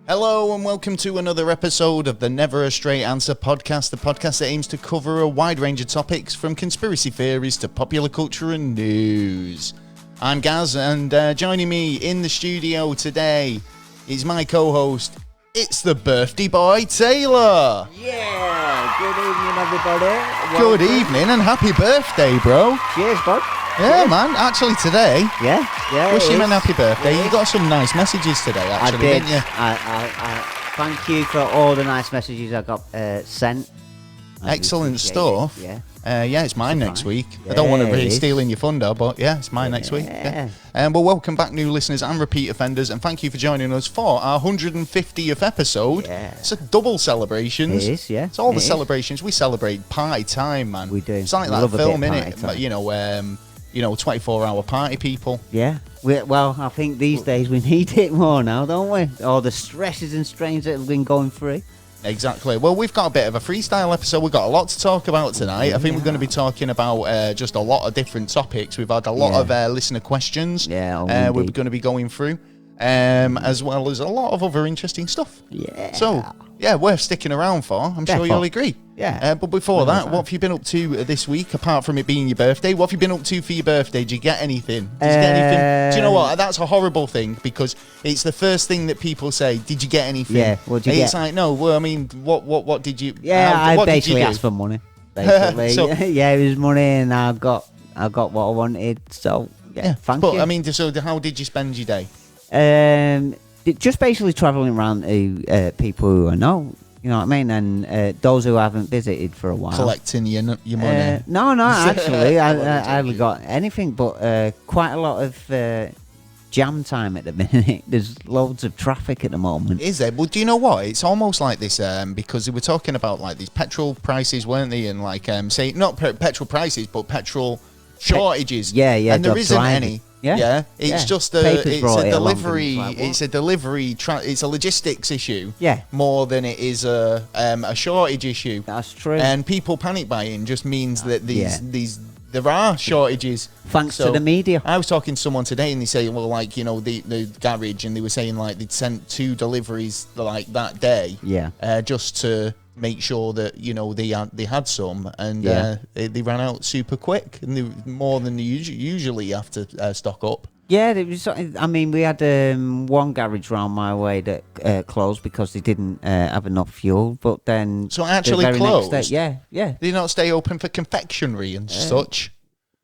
Hello and welcome to another episode of the Never a Straight Answer podcast, the podcast that aims to cover a wide range of topics from conspiracy theories to popular culture and news. I'm Gaz, and joining me in the studio today is my co-host, it's the birthday boy, Taylor. Yeah, good evening everybody. Good evening and happy birthday, bro. Cheers, bud. Yeah, Cheers. man, actually today. Yeah. Wish him a happy birthday. You got some nice messages today, actually, I did. didn't you? I thank you for all the nice messages I got sent. Excellent stuff. Yeah. It's mine next week. I don't want to really steal in your thunder, but yeah, it's mine next week. Yeah. Well, welcome back, new listeners and repeat offenders, and thank you for joining us for our 150th episode. Yeah. It's a double celebrations. It is, yeah. It's all the celebrations. We celebrate party time, man. We do. It's like that film, innit? But, 24-hour party people. Yeah. Well, I think these days we need it more now, don't we? All the stresses and strains that have been going through. Exactly. Well, we've got a bit of a freestyle episode. We've got a lot to talk about tonight. I think we're going to be talking about just a lot of different topics. We've had a lot of listener questions. Yeah. We're going to be going through, as well as a lot of other interesting stuff. Yeah. So, worth sticking around for. I'm sure you'll agree. Yeah. But before that, what have you been up to this week, apart from it being your birthday? What have you been up to for your birthday? Did you get anything? Did you get anything? Do you know what? That's a horrible thing, because it's the first thing that people say. Did you get anything? Yeah, what did you get? It's like, no, well, I mean, what did you... Yeah, I what basically did you do? asked for money, basically. It was money, and I got what I wanted, so, thank you. But, I mean, so how did you spend your day? Just basically travelling around to people who I know, you know what I mean, and those who haven't visited for a while. Collecting your money? No, actually, I haven't got anything, but quite a lot of jam time at the minute. There's loads of traffic at the moment. Is there? Well, do you know what? It's almost like this, because they were talking about like these petrol prices, weren't they? And like, say, not petrol prices, but petrol shortages. Yeah. And there isn't any. Yeah, it's just it's a delivery. It's a delivery. It's a logistics issue. Yeah, more than it is a shortage issue. That's true. And people panic buying just means that there are shortages. Thanks to the media. I was talking to someone today, and they say, well, like, the garage, and they were saying like they'd sent 2 deliveries like that day. Yeah. Just to make sure that they had some, and they ran out super quick, and they more than they usually have to stock up. Yeah, it was. I mean, we had one garage round my way that closed because they didn't have enough fuel. But then, so actually closed. Next day, yeah. They not stay open for confectionery and such.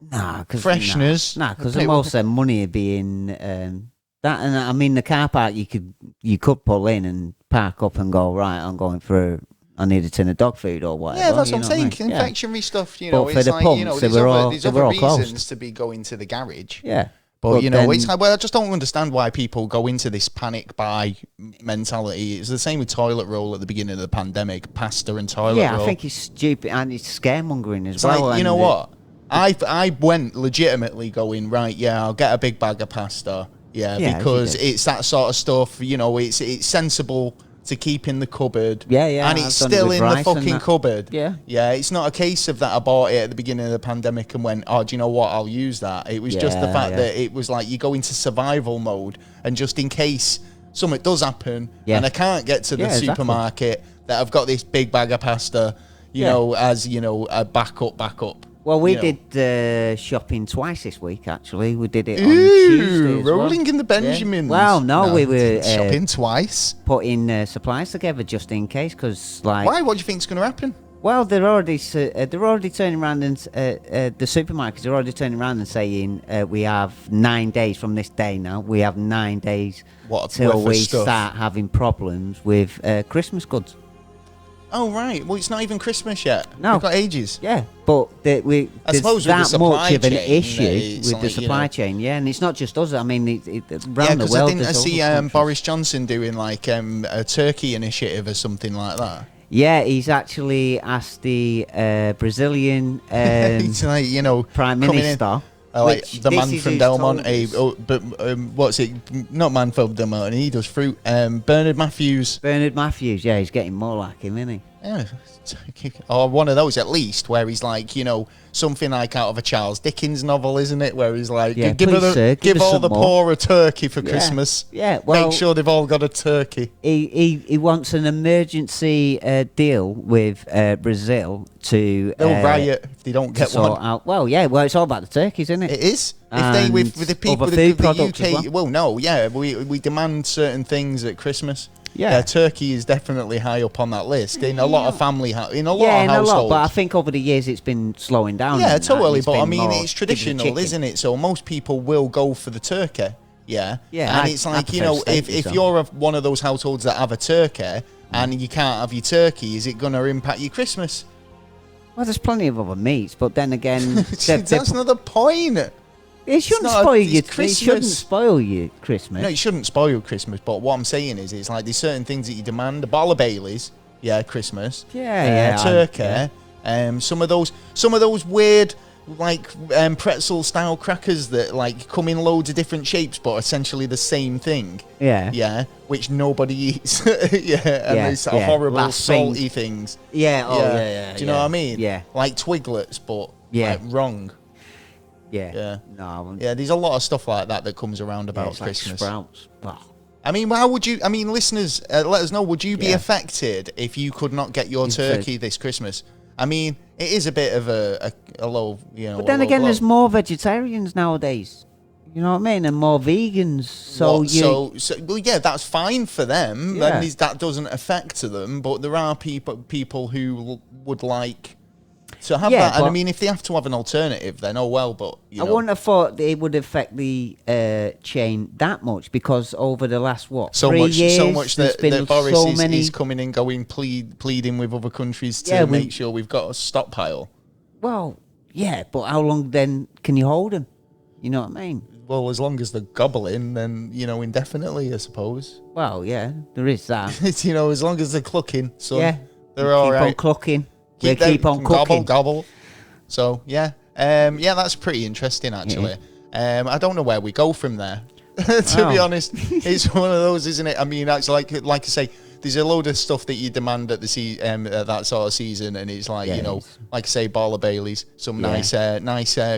Nah, because fresheners. Nah, because most of their money would be in that. And I mean, the car park you could pull in and park up and go, right, I'm going for. I need a tin of dog food or whatever. Yeah, that's what I'm saying. Confectionery stuff, but it's for the like, pumps, there's other reasons closed. to be going to the garage. Yeah. But it's like, well, I just don't understand why people go into this panic buy mentality. It's the same with toilet roll at the beginning of the pandemic, pasta and toilet roll. Yeah, I think it's stupid, and it's scaremongering as it's well. Like, you know what? I went legitimately going, right, I'll get a big bag of pasta. Yeah, because it's that sort of stuff, it's sensible to keep in the cupboard. Yeah. And it's still in the fucking cupboard. Yeah. Yeah, it's not a case of that I bought it at the beginning of the pandemic and went, oh, do you know what, I'll use that. It was just the fact that it was like you go into survival mode, and just in case something does happen and I can't get to the supermarket, that I've got this big bag of pasta, as, a backup. Well, we did shopping twice this week, actually. We did it on Tuesday rolling in the Benjamins. Yeah. Well, no, we were... shopping twice? Putting supplies together just in case, because, like... Why? What do you think's going to happen? Well, they're already turning around, and the supermarkets are already turning around and saying, we have 9 days from this day now. We have 9 days till we start having problems with Christmas goods. Oh, right. Well, it's not even Christmas yet. No. We've got ages. Yeah, but there's that much of an issue with the supply chain, and it's not just us. I mean, around the world. I see Boris Johnson doing like a Turkey initiative or something like that. Yeah, he's actually asked the Brazilian Prime Minister. Like the man from Del Monte, what's it? Not man from Del Monte. He does fruit. Bernard Matthews. Yeah, he's getting more like him, isn't he? Yeah. Or one of those at least, where he's like, something like out of a Charles Dickens novel, isn't it? Where he's like, give all the poor a turkey for Christmas. Yeah, well, make sure they've all got a turkey. He wants an emergency deal with Brazil to. They'll riot if they don't get one. Out. Well, yeah, it's all about the turkeys, isn't it? It is. If they with the people of the UK, we demand certain things at Christmas. Yeah, turkey is definitely high up on that list in a lot of family, in a lot of households. But I think over the years it's been slowing down. Yeah, totally. But I mean, it's traditional, isn't it? So most people will go for the turkey. Yeah. And it's like, if you're one of those households that have a turkey and you can't have your turkey, is it going to impact your Christmas? Well, there's plenty of other meats, but then again, that's not the point. It shouldn't spoil your Christmas. It shouldn't spoil your Christmas. No, it shouldn't spoil Christmas. But what I'm saying is, it's like there's certain things that you demand. A bottle of Baileys, Christmas. Turkey. Some of those weird pretzel style crackers that like come in loads of different shapes, but essentially the same thing. Yeah. Which nobody eats. It's horrible salty things. Do you know what I mean? Yeah. Like Twiglets, but wrong. Yeah. No. Yeah, there's a lot of stuff like that comes around about Christmas. Like Sprouts. Oh. I mean, how would you? I mean, listeners, let us know. Would you be affected if you could not get your turkey this Christmas? I mean, it is a bit of a low, But then again, there's more vegetarians nowadays. You know what I mean? And more vegans. So that's fine for them. Yeah. That doesn't affect them. But there are people who would like to have that. And I mean, if they have to have an alternative, then I wouldn't have thought it would affect the chain that much, because over the last 3 years, so much that Boris is coming in, going pleading with other countries to make sure we've got a stockpile. Well, yeah, but how long then can you hold them? You know what I mean? Well, as long as they're gobbling, then indefinitely, I suppose. Well, yeah, there is that. As long as they're clucking, so they're all right. Keep on clucking. Keep on cooking. Gobble. So, that's pretty interesting, actually. Yeah. I don't know where we go from there, to be honest. It's one of those, isn't it? I mean, it's like I say, there's a load of stuff that you demand at that sort of season, and it's like, like I say, ball of Baileys, some nice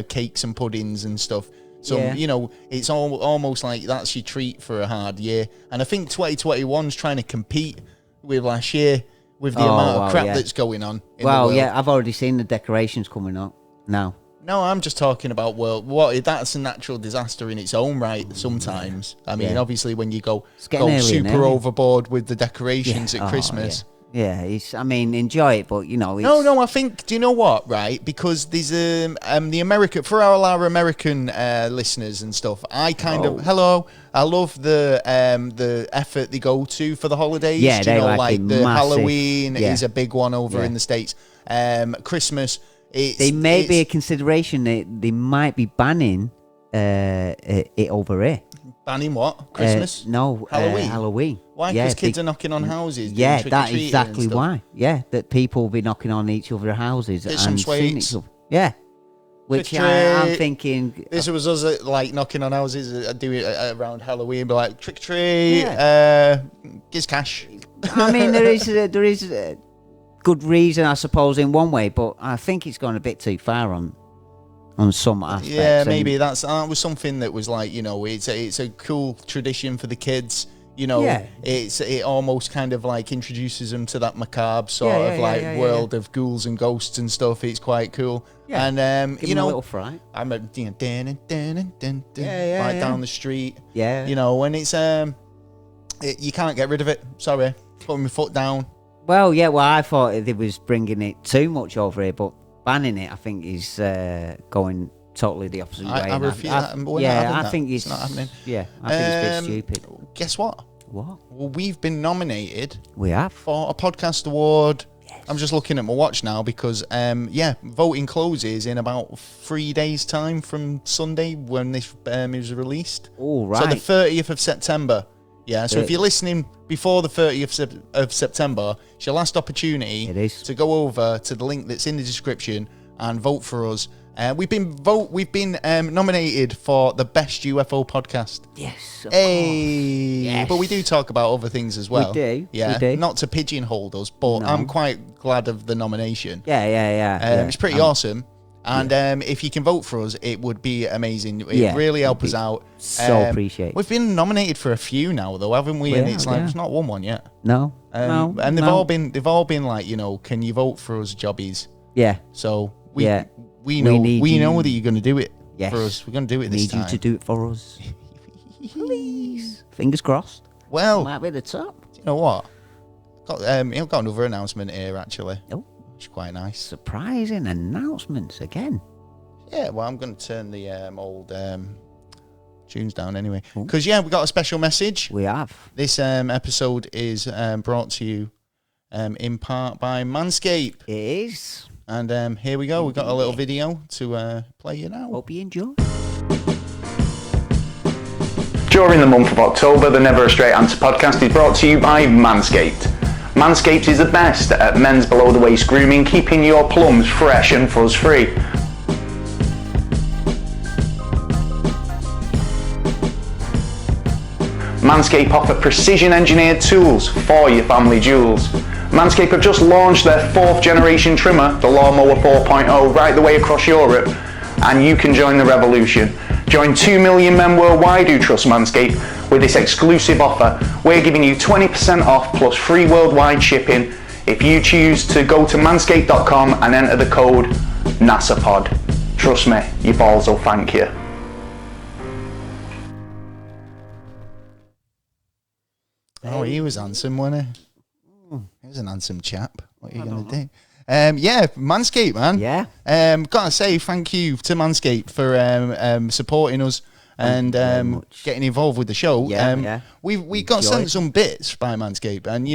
cakes and puddings and stuff. It's almost like that's your treat for a hard year. And I think 2021's trying to compete with last year, with the amount of crap that's going on in the world. I've already seen the decorations coming up now. No, I'm just talking about that's a natural disaster in its own right sometimes. I mean, obviously when you go super overboard with the decorations at Christmas. Enjoy it, but No, I think, do you know what, right? Because there's the American, for all our American listeners and stuff, I love the effort they go to for the holidays. Yeah, like the Halloween is a big one over in the States. Christmas, they may be a consideration. They might be banning it over here. Banning what? Christmas? No, Halloween. Why? Because kids are knocking on houses. Yeah, that's exactly why. Yeah, that people will be knocking on each other's houses and seeing each other. Yeah. Which I'm thinking. This was us knocking on houses, do it around Halloween, be like, trick or treat, gives cash. I mean, there is a good reason, I suppose, in one way, but I think it's gone a bit too far on some aspects. Yeah, maybe that was something that was like, it's a cool tradition for the kids. It almost kind of like introduces them to that macabre sort of world of ghouls and ghosts and stuff. It's quite cool. Yeah. And give them a little fright. I'm right down the street. Yeah. When it's you can't get rid of it. Sorry, putting my foot down. Well, I thought it was bringing it too much over here, but banning it, I think, is going totally the opposite way. I refuse that. I think it's not happening. Yeah, I think it's a bit stupid. Guess what? What? Well, we've been nominated. We have for a podcast award. Yes. I'm just looking at my watch now because voting closes in about 3 days' time from Sunday when this is released. Oh, right. So the 30th of September. Yeah, so if you're listening before the 30th of September, it's your last opportunity to go over to the link that's in the description and vote for us. We've been nominated for the best UFO podcast. Yes. Hey, yes. But we do talk about other things as well. We do. Yeah. We do. Not to pigeonhole us, but No. I'm quite glad of the nomination. Yeah. It's pretty awesome. And if you can vote for us, it would be amazing. It really help us out. So appreciate. We've been nominated for a few now, though, haven't we? And it's like it's not won one yet. No. And they've all been like, can you vote for us, jobbies? Yeah. So we know that you're going to do it for us. We're going to do it this time. Need you to do it for us. Please. Fingers crossed. Well, might be the top. Do you know what? I've got another announcement here, actually. Oh. Which is quite nice. Surprising announcements again. Yeah, well, I'm going to turn the old tunes down anyway. Because, we got a special message. We have. This episode is brought to you in part by Manscaped. It is. And here we go. We've got a little video to play you now. Hope you enjoy. During the month of October, the Never a Straight Answer podcast is brought to you by Manscaped. Manscaped is the best at men's below-the-waist grooming, keeping your plums fresh and fuzz-free. Manscaped offer precision-engineered tools for your family jewels. Manscaped have just launched their 4th generation trimmer, the Lawnmower 4.0, right the way across Europe, and you can join the revolution. Join 2 million men worldwide who trust Manscaped with this exclusive offer. We're giving you 20% off plus free worldwide shipping if you choose to go to manscaped.com and enter the code NASAPOD. Trust me, your balls will thank you. Oh, he was handsome, wasn't he? He was an handsome chap. What are you going to do? Manscaped, man. Yeah. Gotta say thank you to Manscaped for supporting us and getting involved with the show. We got sent some bits by Manscaped, and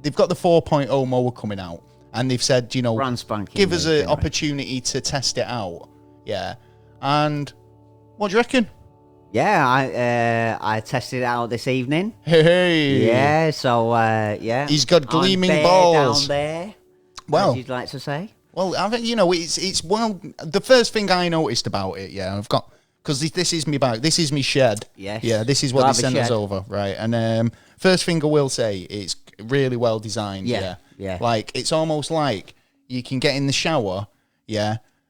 they've got the 4.0 mower coming out, and they've said give us an opportunity to test it out. Yeah. And what do you reckon? Yeah, I tested it out this evening. Hey. Yeah, so he's got gleaming balls down there. Well, as you'd like to say. Well, I think it's the first thing I noticed about it. I've got because this is me bag. This is me shed. Yes. Yeah, this is what they sent us over, right? And first thing I will say, it's really well designed. Yeah. Like it's almost like you can get in the shower,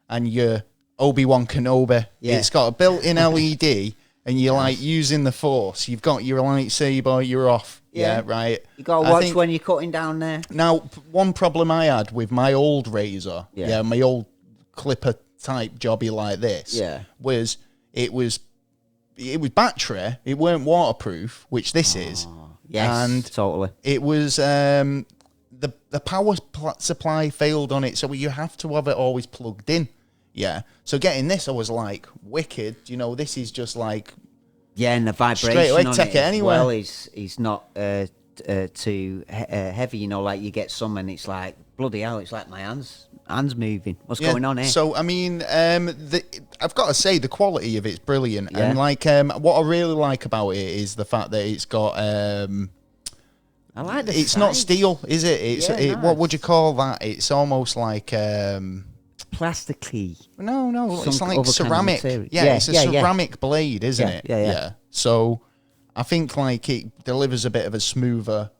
and you're Obi-Wan Kenobi. Yeah. It's got a built-in LED. And you're like using the force. You've got your lightsaber, you're off. Yeah, right. You got to watch when you're cutting down there. Now, one problem I had with my old razor, my old clipper type jobby like this, was it was battery. It weren't waterproof, which this is. Yes, and totally. It was the power supply failed on it, so you have to have it always plugged in. Yeah. So getting this, I was like, wicked. This is just like... Yeah, and the vibration straight away, on take it anywhere. Well, he's not too heavy, like you get some and it's like, bloody hell, it's like my hands moving. What's going on here? So, I mean, I've got to say, the quality of it's brilliant. Yeah. And like, what I really like about it is the fact that it's got... I like the It's size. not steel, is it? It's what would you call that? It's almost like... Plastically. No, it's like ceramic. It's a ceramic blade, isn't it? Yeah. So I think like it delivers a bit of a smoother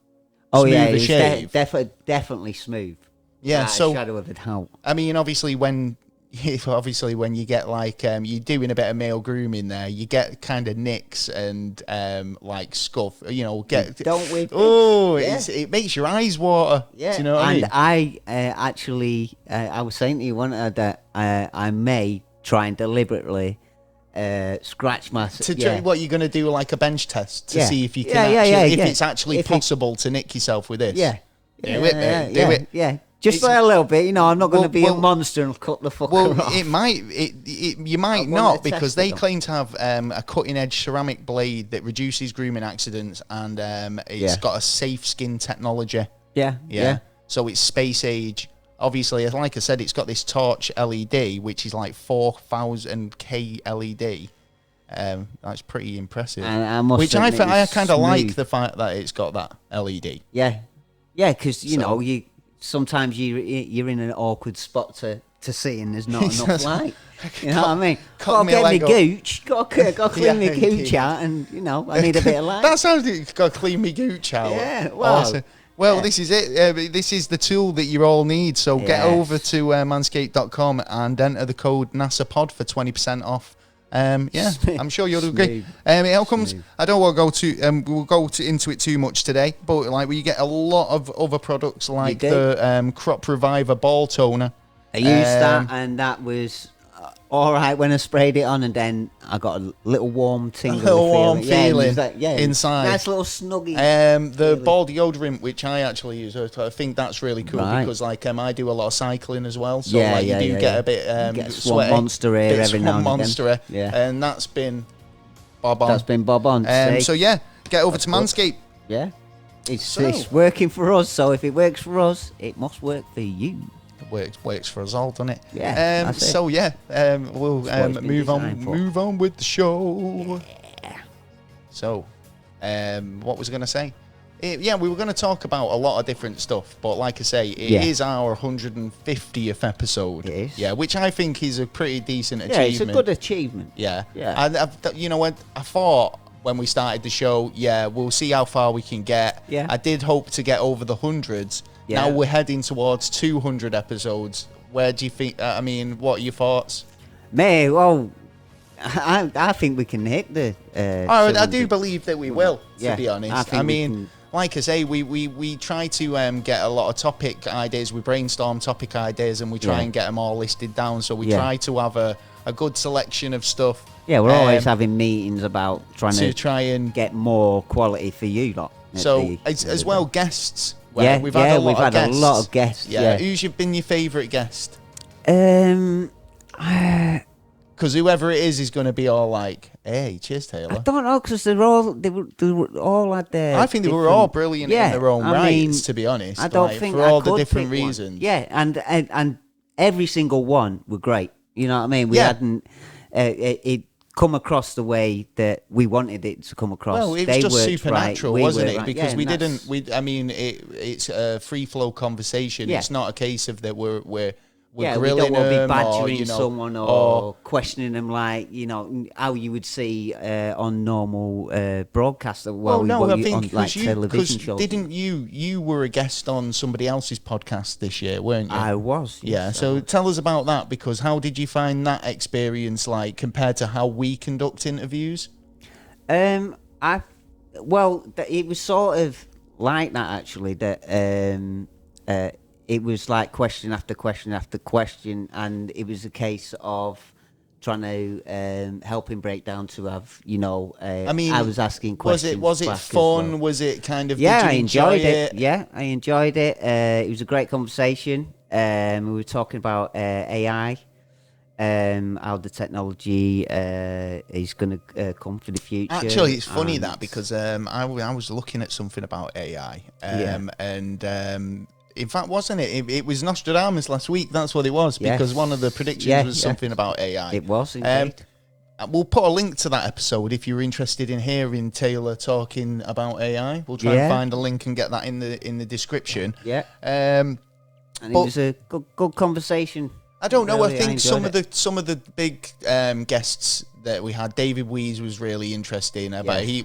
shave. Definitely smooth. Yeah, so shadow of a doubt. I mean, obviously when you get like you're doing a bit of male grooming there, you get kind of nicks and like scuff. Don't we? It makes your eyes water. Yeah, do you know what I mean? I actually I was saying to you that I may try and deliberately scratch my. What you're going to do, like a bench test to see if you can if it's actually possible to nick yourself with this. Do it. Yeah. Just for a little bit, I'm not going to be a monster and cut the fucker off. You might not, because they claim to have a cutting-edge ceramic blade that reduces grooming accidents, and it's got a safe skin technology. Yeah. So it's space age. Obviously, like I said, it's got this torch LED, which is like 4,000K LED. That's pretty impressive. Which I kind of like the fact that it's got that LED. Yeah, because you sometimes you're in an awkward spot to to see and there's not enough light. You know what I mean? Got to get me up. gooch. Got to clean me gooch out, and I need a bit of light. That sounds like you've got to clean me gooch out. Yeah, well. Awesome. Well, this is it. This is the tool that you all need. So get over to manscaped.com and enter the code NASAPOD for 20% off. I'm sure you'll agree. It all comes. I don't want to go to. We'll go into it too much today, but like we get a lot of other products like the Crop Reviver Ball Toner. I used that, and that was all right when I sprayed it on, and then I got a little warm feeling inside. Nice little snuggie. The ball deodorant, which I actually use, I think that's really cool because like I do a lot of cycling as well, so you do get a bit get sweaty, monster air every now and monster again. And that's been bob on. That's been bob on. So get over to Manscaped. Yeah, it's working for us. So if it works for us, it must work for you. Works for us all, doesn't it? Yeah. We'll move on with the show. Yeah. So, what was I going to say? We were going to talk about a lot of different stuff, but like I say, it is our 150th episode. It is. Yeah, which I think is a pretty decent achievement. Yeah, it's a good achievement. Yeah. Yeah. You know what? I thought when we started the show, we'll see how far we can get. Yeah. I did hope to get over the hundreds. Yeah. Now we're heading towards 200 episodes. Where do you think? What are your thoughts? Well, I think we can hit the. I do believe that we will. To be honest, like I say, we try to get a lot of topic ideas. We brainstorm topic ideas, and we try and get them all listed down. So we try to have a good selection of stuff. Yeah, we're always having meetings about trying to try and get more quality for you lot. So as well, guests. We've had a lot of guests. Who's been your favourite guest? Because whoever it is going to be all like, "Hey, cheers, Taylor." I don't know, because they were all at their. I think they were all brilliant in their own rights. To be honest, I don't think for I all could the different pick reasons. One. Yeah, and every single one were great. You know what I mean? We hadn't it come across the way that we wanted it to come across. Well, it was just supernatural, wasn't it? Right. Because it's a free flow conversation. It's not a case of that we're grilling we don't want to be them badgering someone or questioning them like how you would see on normal broadcasts. I think on television shows. Didn't you were a guest on somebody else's podcast this year, weren't you? I was. Yes, so tell us about that, because how did you find that experience like compared to how we conduct interviews? It was sort of like that actually. That it was like question after question after question, and it was a case of trying to help him break down to have, I was asking questions. Was it fun? Well. Was it kind of? Yeah, I enjoyed it. Yeah, I enjoyed it. It was a great conversation. We were talking about AI, how the technology is going to come for the future. Actually, it's funny because I was looking at something about AI, and. In fact, wasn't it? It was Nostradamus last week. That's what it was, because one of the predictions was something about AI. It was, indeed. We'll put a link to that episode if you're interested in hearing Taylor talking about AI. We'll try and find a link and get that in the description. Yeah. And it was a good conversation. I don't know. Really, I think some of the big guests that we had, David Wees was really interesting about he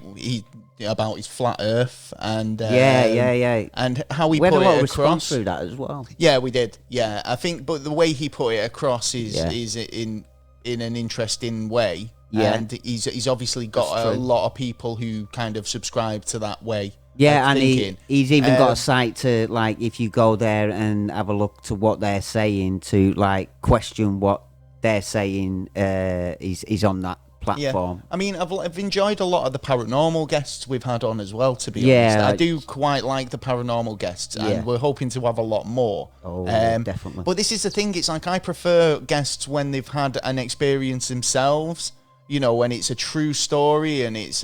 about his flat Earth and and how he put it across through that as well. Yeah, we did. Yeah, I think, but the way he put it across is in an interesting way. Yeah, and he's obviously got a lot of people who kind of subscribe to that way. Yeah, and he's even got a site to, like, if you go there and have a look to what they're saying, to like question what they're saying, is on that platform. Yeah. I mean, I've enjoyed a lot of the paranormal guests we've had on as well, to be honest. I do quite like the paranormal guests, and we're hoping to have a lot more. Oh, definitely. But this is the thing, it's like I prefer guests when they've had an experience themselves, when it's a true story and it's,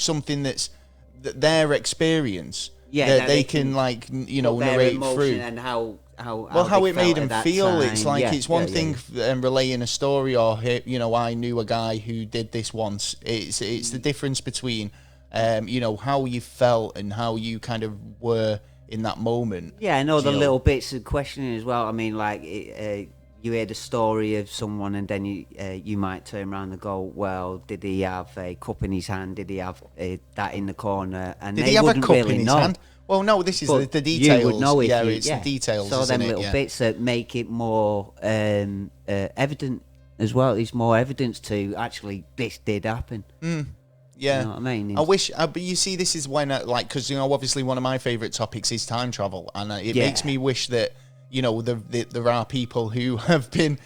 something that's their experience that they can like narrate through and how it made them feel time. It's like it's one thing relaying a story, or I knew a guy who did this once. It's the difference between how you felt and how you kind of were in that moment. I know the little bits of questioning as well. I mean, like you hear the story of someone, and then you might turn around and go, well, did he have a cup in his hand? Did he have that in the corner? And did they he have a wouldn't cup really in his know. hand? Well, no, this is the details. You would know if it's the details. So them little bits that make it more evident as well. There's more evidence to actually this did happen. Yeah, you know what I mean. I wish, but you see, this is when, because obviously one of my favourite topics is time travel, and it makes me wish that there are people who have been,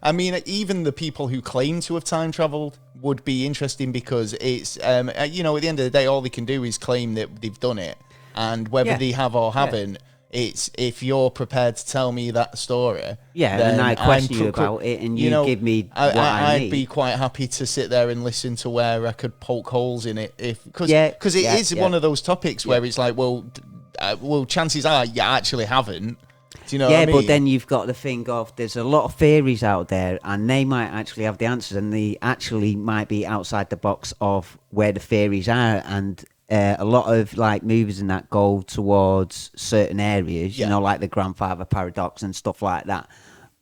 I mean, even the people who claim to have time travelled would be interesting, because it's, at the end of the day, all they can do is claim that they've done it, and whether they have or haven't, it's if you're prepared to tell me that story. Yeah, then and I question you about it, and you give me what I need. I'd be quite happy to sit there and listen to where I could poke holes in it, because it is one of those topics where it's like, well, chances are you actually haven't. Do you know what I mean? But then you've got the thing of there's a lot of theories out there, and they might actually have the answers, and they actually might be outside the box of where the theories are, and a lot of like movies and that go towards certain areas, like the grandfather paradox and stuff like that.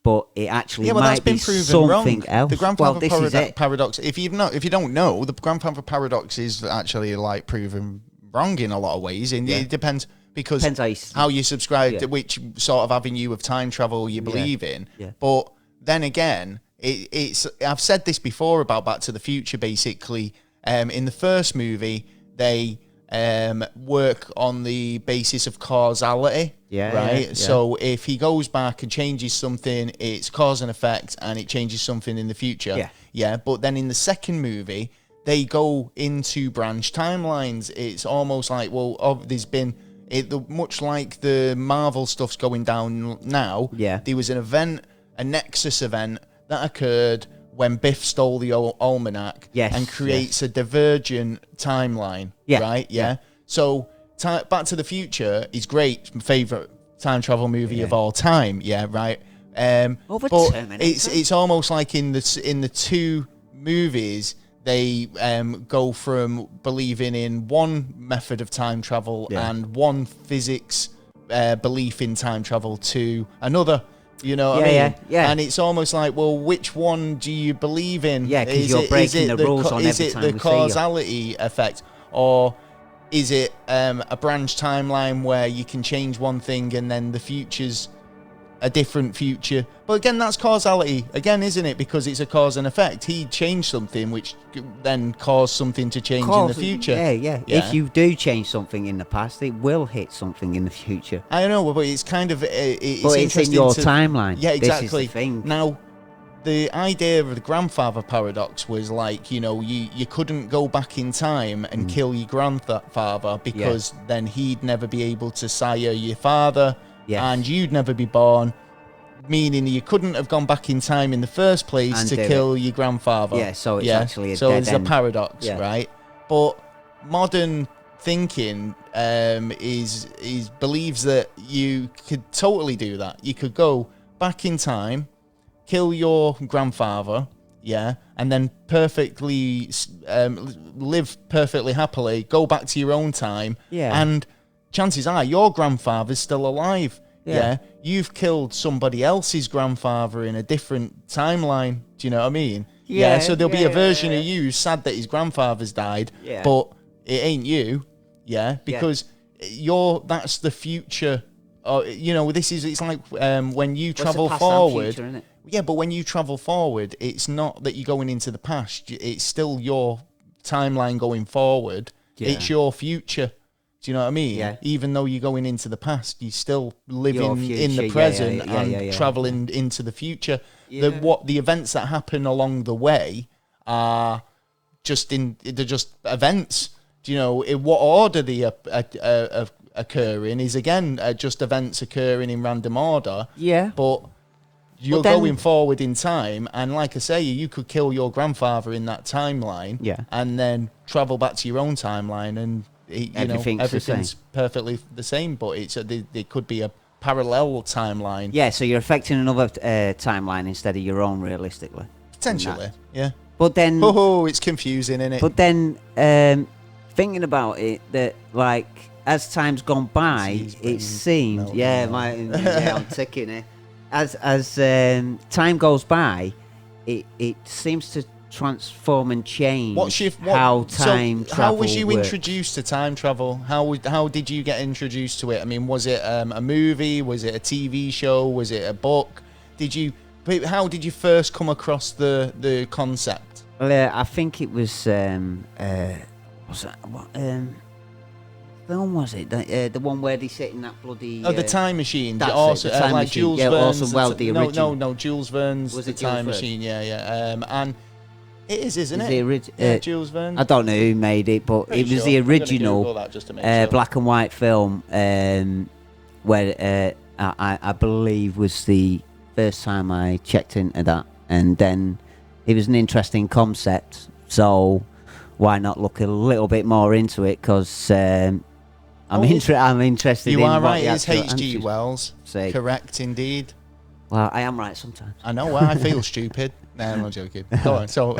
But it actually might be something else. The grandfather paradox. If you don't know, the grandfather paradox is actually like proven wrong in a lot of ways. And it depends. Because how you subscribe to which sort of avenue of time travel you believe in. Yeah. But then again, it's I've said this before about Back to the Future, basically. In the first movie, they work on the basis of causality. Right? Yeah. So if he goes back and changes something, it's cause and effect, and it changes something in the future. Yeah. But then in the second movie, they go into branch timelines. It's almost like, well, there's been... much like the Marvel stuff's going down now, there was an event, a Nexus event, that occurred when Biff stole the almanac and creates a divergent timeline, right? Yeah. So Back to the Future is great, my favourite time travel movie of all time, right? But it's almost like in the two movies, they go from believing in one method of time travel and one physics belief in time travel to another. You know what I mean? Yeah. And it's almost like, well, which one do you believe in? Yeah, because you're breaking the rules on every time we see you. Is it the causality effect, or is it a branch timeline where you can change one thing and then the future's a different future? But again, that's causality again, isn't it? Because it's a cause and effect. He changed something which then caused something to change in the future. Yeah. If you do change something in the past, it will hit something in the future. I know, but it's kind of it's in your timeline. Yeah, exactly. This is the thing. Now, the idea of the grandfather paradox was like, you couldn't go back in time and kill your grandfather, because then he'd never be able to sire your father. And you'd never be born, meaning you couldn't have gone back in time in the first place to kill your grandfather. Yeah, so it's actually a so dead it's end. A paradox, right? But modern thinking is believes that you could totally do that. You could go back in time, kill your grandfather, and then perfectly live perfectly happily, go back to your own time, and chances are your grandfather's still alive. You've killed somebody else's grandfather in a different timeline. Do you know what I mean? So there'll be a version of you sad that his grandfather's died, but it ain't you. Because that's the future. It's like when you travel forward. Future, isn't it? Yeah, but when you travel forward, it's not that you're going into the past. It's still your timeline going forward. It's your future. Do you know what I mean? Yeah. Even though you're going into the past, you're still living in the present and traveling into the future. Yeah. The events that happen along the way are they're just events. Do you know in what order they occur in is again just events occurring in random order. Yeah. But you're going forward in time, and like I say, you could kill your grandfather in that timeline, and then travel back to your own timeline and. Everything's perfectly the same, but there could be a parallel timeline. Yeah, so you're affecting another timeline instead of your own, realistically. Potentially, yeah. But then... it's confusing, isn't it? But then, thinking about it, that, like, as time's gone by, it seemed... I'm ticking it. as time goes by, it seems to transform and change how time travel How was you works. introduced to time travel? How did you get introduced to it? I mean, was it a movie? Was it a TV show? Was it a book? How did you first come across the concept? Well, I think it was film was it? The one where they sit in that bloody... the Time Machine. That's also, it, the Time like Machine. Jules Yeah, Verne's... Orson Welles, the original. No, Jules Verne's Was The it Jules Time Verne? Machine, yeah. And it is, isn't it? Yeah, Jules Verne. I don't know who made it, but Pretty it was sure. the I'm gonna original Google that just to make sure. black and white film where I believe was the first time I checked into that. And then it was an interesting concept, so why not look a little bit more into it? Because I'm interested. You in are what right. the It's actual H.G. answers Wells. say. Correct, indeed. Well, I am right sometimes. I know. I feel stupid. No, I'm not joking. Go on. So,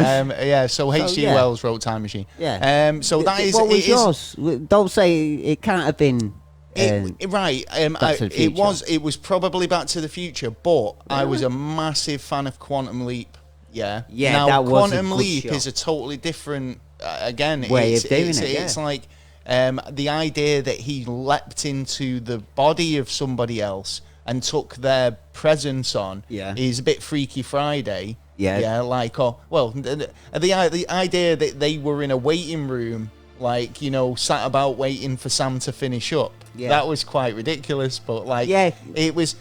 So H.G. yeah. Wells wrote Time Machine. Yeah. So that is. What was it is- yours? Don't say it can't have been. Right. Back to the Future. It was probably Back to the Future, but I was a massive fan of Quantum Leap. Yeah. Yeah, Now, that was a Quantum good Leap show. is a totally different. Again, Way it's, of doing it's, it, it's yeah. like the idea that he leapt into the body of somebody else and took their presence on. Yeah. Is a bit Freaky Friday. Yeah. Yeah. Like, the idea that they were in a waiting room, like, sat about waiting for Sam to finish up. Yeah. That was quite ridiculous, but Yeah. it was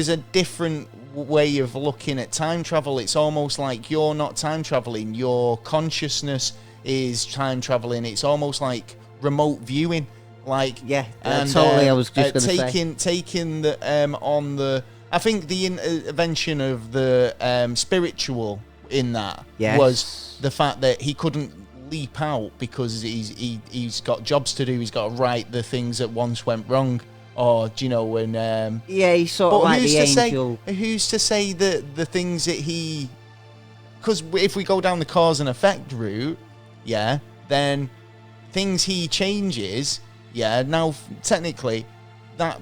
a different way of looking at time travel. It's almost like you're not time traveling, your consciousness is time traveling. It's almost like remote viewing, like totally. I was just going to say taking the on the. I think the invention of the spiritual in that was the fact that he couldn't leap out because he's got jobs to do. He's got to right the things that once went wrong. Or and he's sort of like the angel. Who's to say that the things that he? Because if we go down the cause and effect route, then things he changes, now technically that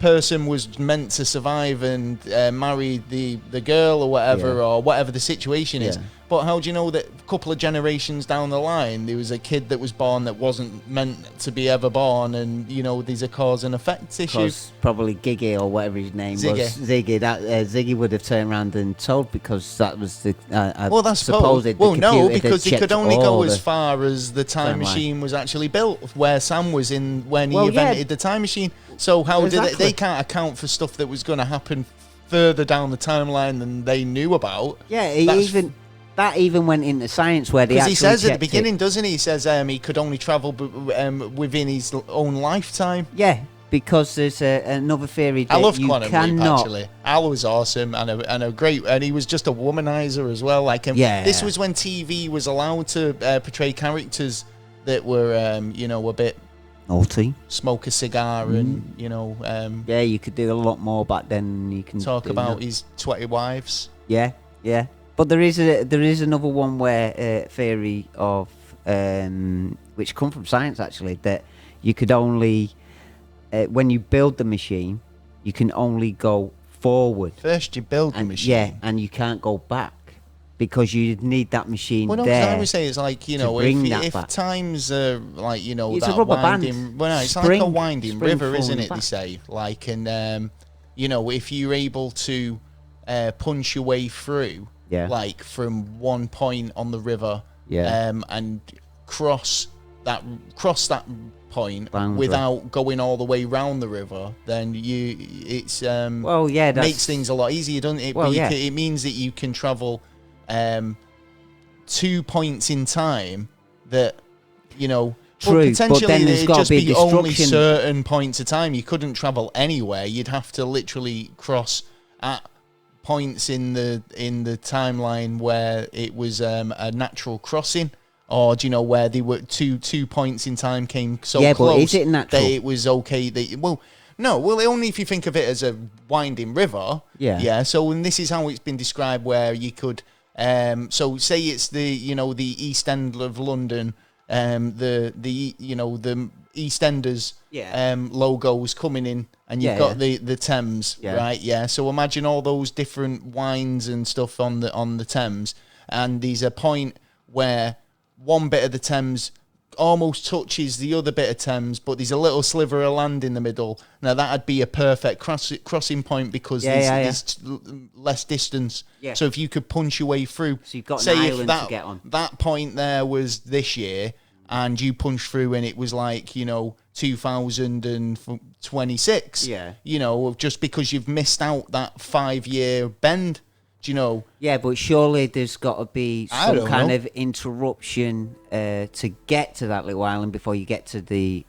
person was meant to survive and marry the girl or whatever the situation is. But how do you know that a couple of generations down the line there was a kid that was born that wasn't meant to be ever born, and there's a cause and effect issue? Probably Giggy or whatever his name Ziggy. was. Ziggy. That Ziggy would have turned around and told, because that was the. That's suppose it. No, because he could only go as the far as the time machine was actually built, where Sam was in when he invented the time machine. So how did they can't account for stuff that was going to happen further down the timeline than they knew about? Yeah, that even went into science, where they because actually he says at the checked beginning, it. doesn't he? He says he could only travel within his own lifetime. Yeah, because there's another theory that I love you Quantum cannot. Leap, actually. Al was awesome and a great, and he was just a womanizer as well. Like this was when TV was allowed to portray characters that were a bit naughty, smoke a cigar, and you could do a lot more back then. You can talk about his 20 wives. Yeah. But there is another one where theory of which come from science actually, that you could only when you build the machine, you can only go forward. First you build the machine. Yeah, and you can't go back because you need that machine there. Well, I would say it's like, if time's like, it's that a rubber winding... band. Well, no, it's like a winding river, isn't it, they say? Like, and, if you're able to punch your way through, like from one point on the river, and cross that point without going all the way round the river, then makes things a lot easier, doesn't it? It means that you can travel 2 points in time that True, potentially but then there's got to be only certain points of time. You couldn't travel anywhere. You'd have to literally cross at points in the timeline where it was a natural crossing, or where they were two points in time came so close but is it natural? that it was okay that only if you think of it as a winding river. So and this is how it's been described, where you could so say it's the the East End of London, the EastEnders logos coming in, and you've got the Thames, right? Yeah. So imagine all those different wines and stuff on the Thames, and there's a point where one bit of the Thames almost touches the other bit of Thames, but there's a little sliver of land in the middle. Now that'd be a perfect crossing point because there's less distance. Yeah. So if you could punch your way through, so you've got an island to get on. That point there was this year, and you punched through, and it was like 2026. Yeah. Just because you've missed out that 5-year bend. Yeah, but surely there's got to be some kind of interruption to get to that little island before you get to the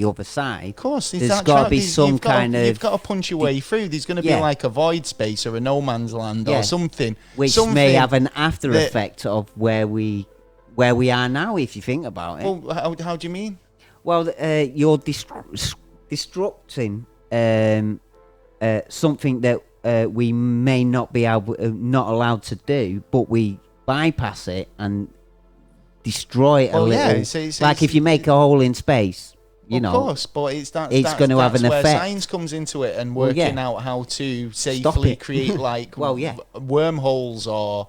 other side. Of course, there's got to be some kind of... You've got to punch your way through. There's going to be like a void space or a no man's land or something. Which may have an after effect of where we are now, if you think about it. Well, how do you mean? Well, you're disrupting something that we may not be not allowed to do, but we bypass it and destroy it a little. Yeah, like if you make a hole in space, of course, but it's going to have an effect. Where science comes into it and working out how to safely create wormholes or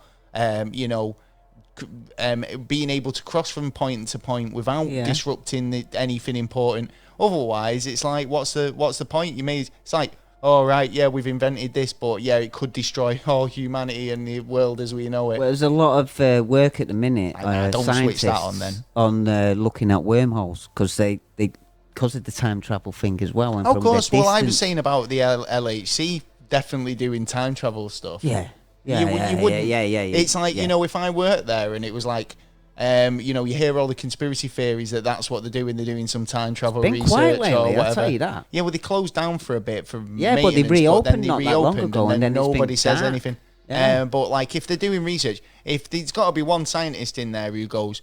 being able to cross from point to point without disrupting anything important. Otherwise, it's like, what's the point? It's like, oh, right, yeah, we've invented this, but yeah, it could destroy all humanity and the world as we know it. Well, there's a lot of work at the minute. Don't switch that on then. On looking at wormholes because because of the time travel thing as well. And of course. Well, I was saying about the LHC definitely doing time travel stuff. Yeah. Yeah. It's like if I worked there and it was like. You hear all the conspiracy theories that's what they're doing. They're doing some time travel research quiet lately, or whatever. I'll tell you that. Yeah, well, they closed down for a bit for but they reopened not that long ago, and then nobody says dark. anything. Yeah. But like, if they're doing research, if there's got to be one scientist in there who goes,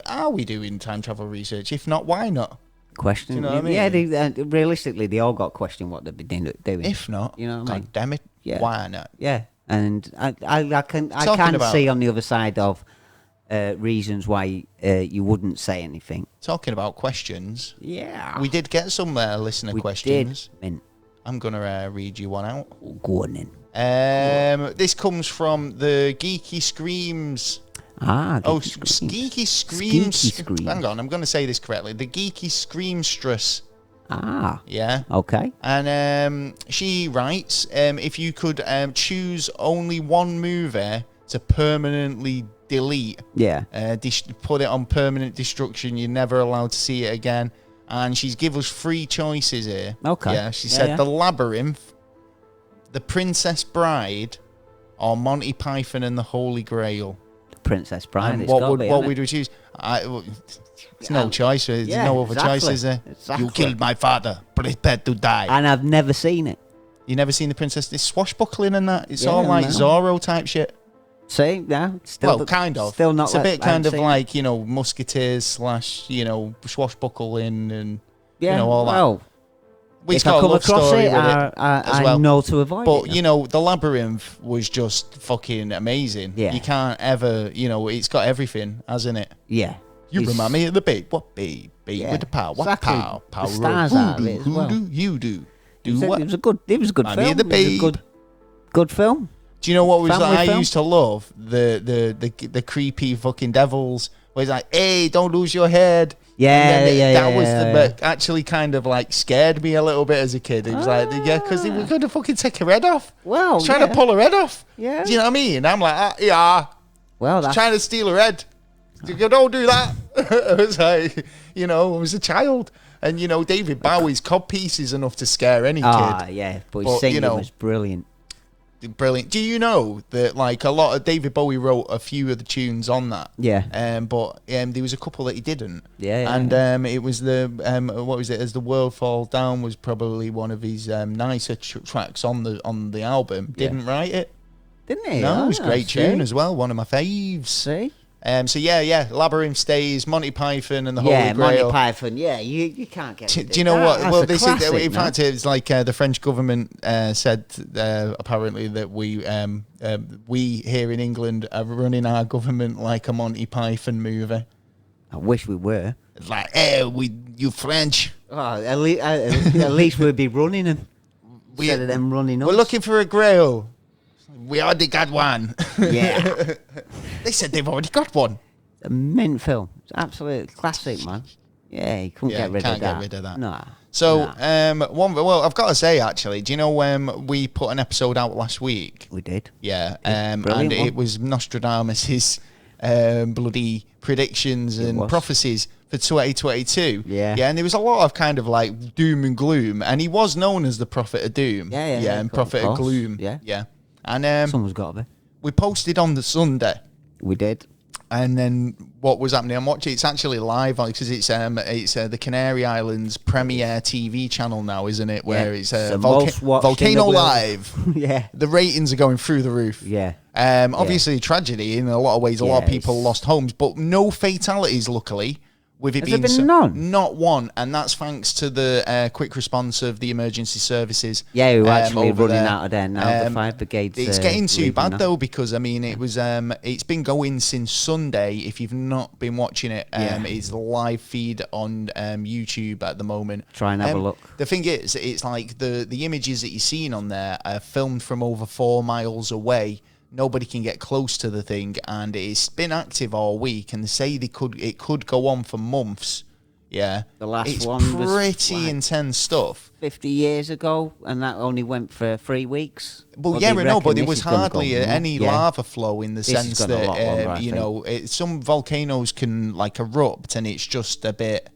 "Are we doing time travel research? If not, why not?" Question. Do you know what I mean? Yeah, realistically, they all got questioned what they've been doing. If not, God damn it, why not? Yeah, and I can see on the other side of. Reasons why you wouldn't say anything. Talking about questions, we did get some listener questions. Did. I'm gonna read you one out. Go on then. This comes from the Geeky Screams. Geeky Screams. Hang on, I'm gonna say this correctly. The Geeky Screamstress. Yeah. Okay. And she writes, if you could choose only one movie to permanently delete, put it on permanent destruction, you're never allowed to see it again, and she's give us 3 choices here. She said The Labyrinth, The Princess Bride, or Monty Python and the Holy Grail. The Princess Bride. And what would we choose? There's no choice. There's no other choice, is there? Exactly. You killed my father, prepare to die. And I've never seen it. You never seen The Princess? It's swashbuckling and that. It's all like Zorro type shit. See, still kind of. Still not. It's a bit kind of like musketeers / swashbuckling and all that. Well, if I come across it, I know to avoid it. But The Labyrinth was just fucking amazing. Yeah. You can't ever, it's got everything, hasn't it? Yeah. You remind me of the babe. What babe? Babe with the power. What power? Power. The stars out of it as well. You do. What? It was a good film. Me the babe. It was a good film. Do you know what was I used to love? The creepy fucking devils. Where it's like, hey, don't lose your head. That was the actually kind of like scared me a little bit as a kid. It was like, because they were going to fucking take her head off. Well, trying to pull her head off. Yeah. Do you know what I mean? And I'm like, well, that's trying to steal her head. Don't do that. It was like, I was a child. And, David Bowie's codpiece is enough to scare any kid. But his singing was brilliant. Brilliant. Do you know that like a lot of David Bowie wrote a few of the tunes on that? Yeah. But there was a couple that he didn't. Yeah. And it was the what was it? As the World Falls Down was probably one of his nicer tracks on the album. Didn't write it. Didn't he? No, it was a great tune as well. One of my faves. See. So Labyrinth stays, Monty Python and the Holy Grail. Monty Python. Yeah, you can't get. Do you know what? Well, this classic, is in fact it's like the French government said apparently that we here in England are running our government like a Monty Python movie. I wish we were. It's like, hey, you French. Oh, at least we'd be running them instead of them running us. We're looking for a grill. We already got one. Yeah. They said they've already got one. A mint film. It's absolute classic, man. Yeah, you couldn't get rid of that. Can't get rid of that. No. So, I've got to say, actually, do you know we put an episode out last week? We did. Yeah, and it was Nostradamus's bloody predictions and prophecies for 2022. Yeah. Yeah, and there was a lot of kind of like doom and gloom, and he was known as the prophet of doom. Yeah, and prophet of gloom. Yeah. And someone's got to be. we posted on the Sunday. We did. And then what was happening? I'm watching. It's actually live because it's the Canary Islands premier TV channel now, isn't it? Where it's Volcano Live. Yeah. The ratings are going through the roof. Yeah. Obviously, tragedy in a lot of ways. A lot of people lost homes, but no fatalities. Luckily, with it being none? Not one, and that's thanks to the quick response of the emergency services. Yeah, who actually running out of there now. The fire brigades. It's getting too bad though, because I mean, it was it's been going since Sunday. If you've not been watching it, it's the live feed on YouTube at the moment. Try and have a look. The thing is, it's like the images that you're seeing on there are filmed from over 4 miles away. Nobody can get close to the thing, and it's been active all week. And they say it could go on for months. Yeah, the last it's one pretty was intense stuff. 50 years ago, and that only went for 3 weeks. Well, but there was hardly any lava flow in the sense that some volcanoes can like erupt, and it's just a bit.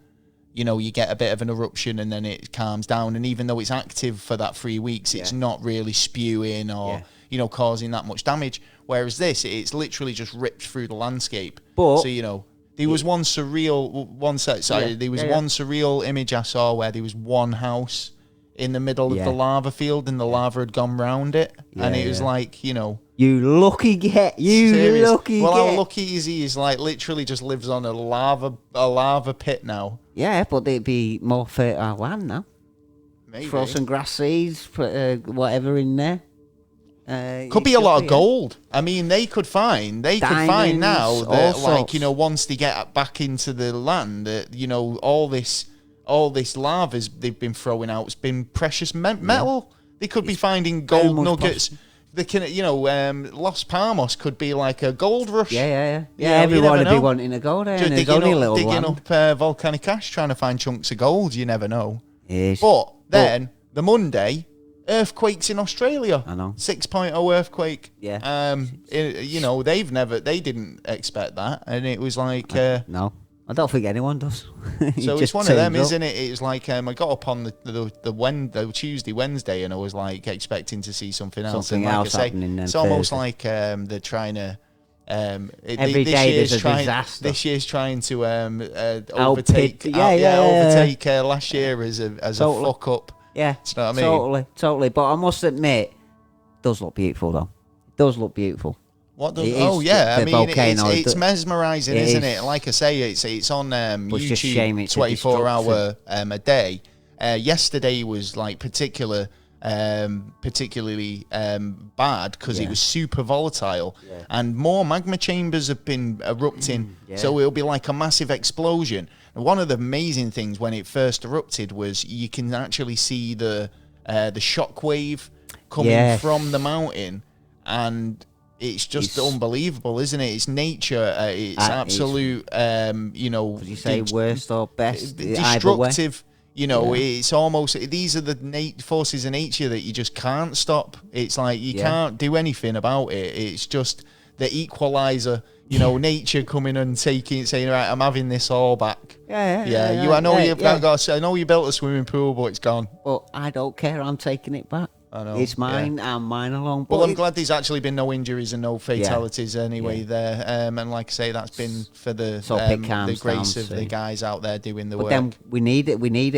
You get a bit of an eruption and then it calms down. And even though it's active for that 3 weeks, it's not really spewing or, causing that much damage. Whereas it's literally just ripped through the landscape. But, so, there was one surreal image I saw where there was one house in the middle of the lava field and the lava had gone round it. And it was like, You lucky get. Lucky Well, get. how lucky is he? He's like literally just lives on a lava pit now. Yeah, but they'd be more fertile land now. Maybe. Throw some grass seeds, whatever in there. Could be a lot of gold. I mean, they could find now that once they get back into the land, that all this lava they've been throwing out has been precious metal. They could be finding gold nuggets. They can, Los Palmos could be like a gold rush. Yeah. Everyone would be wanting to go there. Digging up volcanic ash, trying to find chunks of gold. You never know. Yes. But then the Monday, earthquakes in Australia. I know. 6.0 earthquake. Yeah. They didn't expect that, and it was like no. I don't think anyone does. So it's one of them, isn't it? It's like I got up on the Tuesday, Wednesday, and I was like expecting to see something else. Something else happening. It's almost like they're trying to. Every day there's a disaster. This year's trying to overtake. Overtake last year as a fuck up. Yeah, you know what I mean? Totally. But I must admit, it does look beautiful though. It does look beautiful. What does? It's mesmerising, isn't it? Like I say, it's on YouTube 24 hour a day. Yesterday was like particularly bad because it was super volatile, and more magma chambers have been erupting. So it'll be like a massive explosion. And one of the amazing things when it first erupted was you can actually see the shockwave coming from the mountain, and it's just unbelievable, isn't it? It's nature. It's absolute. Would you say worst or best? Destructive. It's almost, these are the forces of nature that you just can't stop. It's like you can't do anything about it. It's just the equalizer. Nature coming and saying, right, I'm having this all back. I know you built a swimming pool, but it's gone. Well, I don't care. I'm taking it back. I know. It's mine and mine alone. Well, I'm glad there's actually been no injuries and no fatalities anyway there. And like I say, that's been for the grace of the guys out there doing the work. Then we need it. We need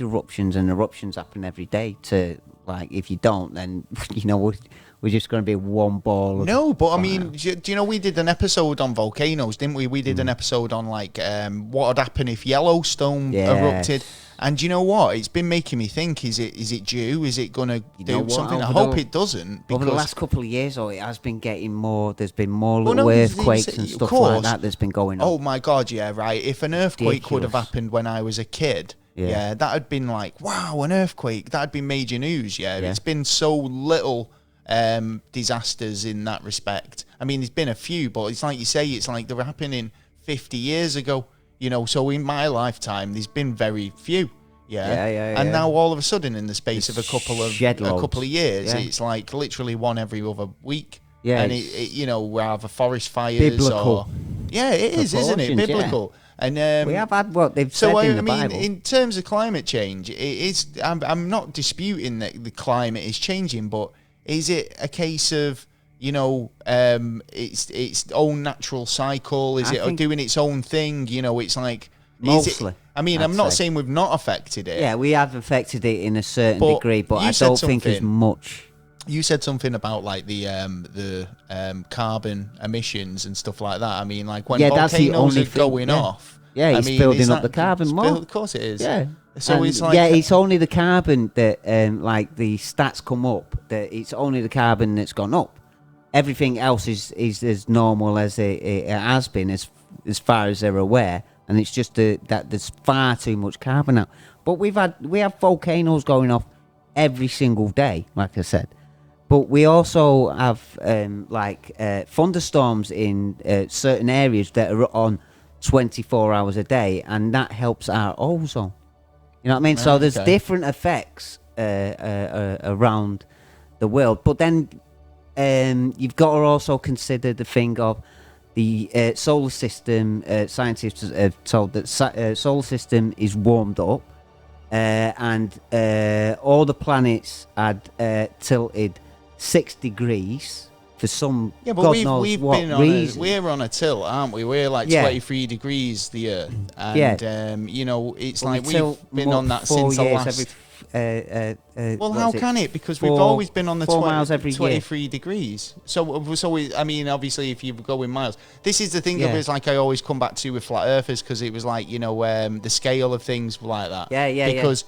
eruptions, and eruptions happen every day. To like, if you don't, then we're just going to be one ball. No, but I mean, do you know we did an episode on volcanoes, didn't we? We did an episode on like what would happen if Yellowstone erupted. And you know what? It's been making me think: is it due? Is it gonna do something? I hope it doesn't. Over the last couple of years, it has been getting more. There's been more little earthquakes and stuff like that that's been going on. Oh my God! Yeah, right. If an earthquake would have happened when I was a kid. Yeah, that had been like, wow, an earthquake. That had been major news. Yeah, it's been so little disasters in that respect. I mean, there's been a few, but it's like you say, it's like they were happening 50 years ago. You know, so in my lifetime, there's been very few. And now all of a sudden, in the space of a couple of years, it's like literally one every other week. Yeah, and it you know, we have a forest fires. Biblical. It is, isn't it? Biblical. Yeah. And we have had what they've said in the Bible. In terms of climate change, it is. I'm not disputing that the climate is changing, but is it a case of, you know, its own natural cycle? Is it doing its own thing? You know, it's like mostly. I'm not saying we've not affected it. Yeah, we have affected it in a certain degree, but I don't think as much. You said something about like the carbon emissions and stuff like that. I mean, like when volcanoes are going off. Yeah, it's building up the carbon more. Of course it is. Yeah. So it's like it's only the carbon that like the stats come up. That it's only the carbon that's gone up. Everything else is as normal as it has been as far as they're aware, and it's just that there's far too much carbon out. But we have volcanoes going off every single day, like I said. But we also have thunderstorms in certain areas that are on 24 hours a day, and that helps our ozone. You know what I mean? So there's different effects around the world. But then you've got to also consider the thing of the solar system. Scientists have told that solar system is warmed up, and all the planets had tilted 6 degrees for some. Yeah, but we've been on we're on a tilt, aren't we? We're like 23 degrees the Earth, and you know, it's like we've been on that since the last. How can it? Because we've always been on the 23 degrees. So I mean, obviously, if you go in miles, this is the thing that was like I always come back to with flat earthers, because it was like, you know, the scale of things like that. Because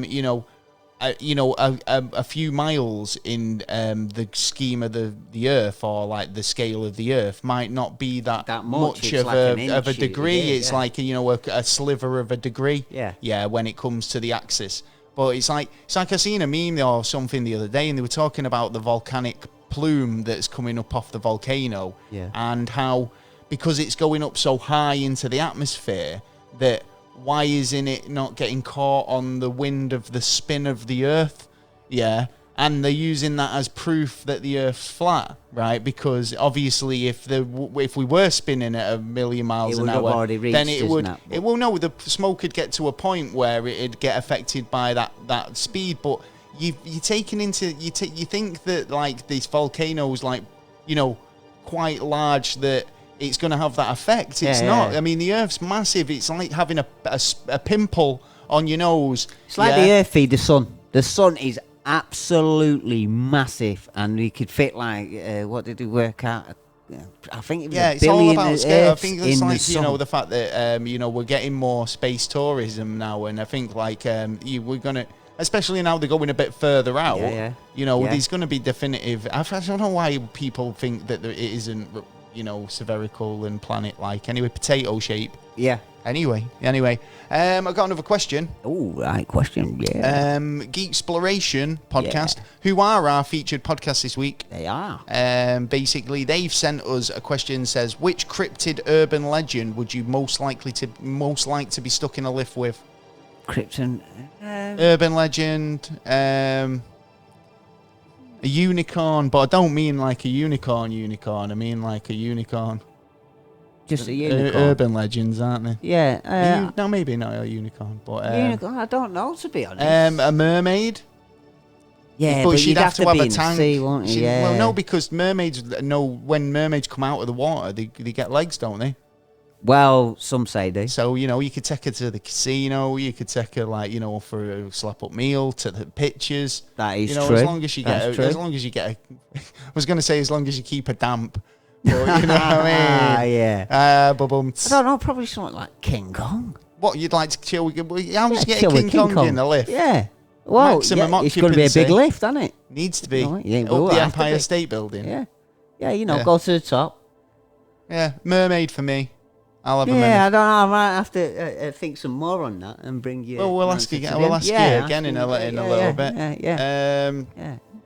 you know, a few miles in the scheme of the Earth, or like the scale of the Earth, might not be that much of a degree. It's like, you know, a sliver of a degree. When it comes to the axis. But it's like I seen a meme or something the other day, and they were talking about the volcanic plume that's coming up off the volcano, and how, because it's going up so high into the atmosphere, that why isn't it not getting caught on the wind of the spin of the Earth? Yeah. And they're using that as proof that the Earth's flat, right? Because obviously, if we were spinning at 1 million miles an hour, then it would. The smoke could get to a point where it'd get affected by that speed. But you're taking into you think that like these volcanoes, like, you know, quite large, that it's going to have that effect. It's not. I mean, the Earth's massive. It's like having a pimple on your nose. It's like the Earth feed the sun. The sun is absolutely massive, and we could fit like what did we work out? I think it was it's all about scale. I think it's like, you know, the fact that you know, we're getting more space tourism now, and I think like we're gonna, especially now they're going a bit further out. You know, there's going to be definitive. I don't know why people think that it isn't, you know, spherical and planet-like. Anyway, potato shape. Yeah. Anyway, I got another question. Oh, right, question, yeah. Geek Exploration podcast, who are our featured podcast this week. They are. Basically, they've sent us a question, says, which cryptid urban legend would you most like to be stuck in a lift with? Cryptid. Urban legend, a unicorn, but I don't mean like a unicorn. I mean like a unicorn. Just a unicorn. Urban legends, aren't they? Yeah. No, maybe not a unicorn, but unicorn. I don't know, to be honest. A mermaid. Yeah, but she'd have to have a tank. Sea, won't you? Well, no, because mermaids know when mermaids come out of the water, they get legs, don't they? Well, some say they. So, you know, you could take her to the casino. You could take her, like, you know, for a slap-up meal, to the pictures. That is true. As long as you get, as long as you get. I was going to say, as long as you keep her damp. But, you know what I mean? Yeah. I don't know. Probably something like King Kong. What, you'd like to chill? How would you get chill a with King Kong in a lift? Yeah. Well, Maximum it's going to be a big occupancy. lift, isn't it? Needs to be. No, yeah, it Up will the have to Empire be. State Building. Yeah. Yeah, you know, Yeah. go to the top. Yeah, mermaid for me. I'll have a Yeah, mermaid. I don't know. I might have to think some more on that and bring you. Well, we'll ask you again. We'll ask you again in a little bit. Yeah,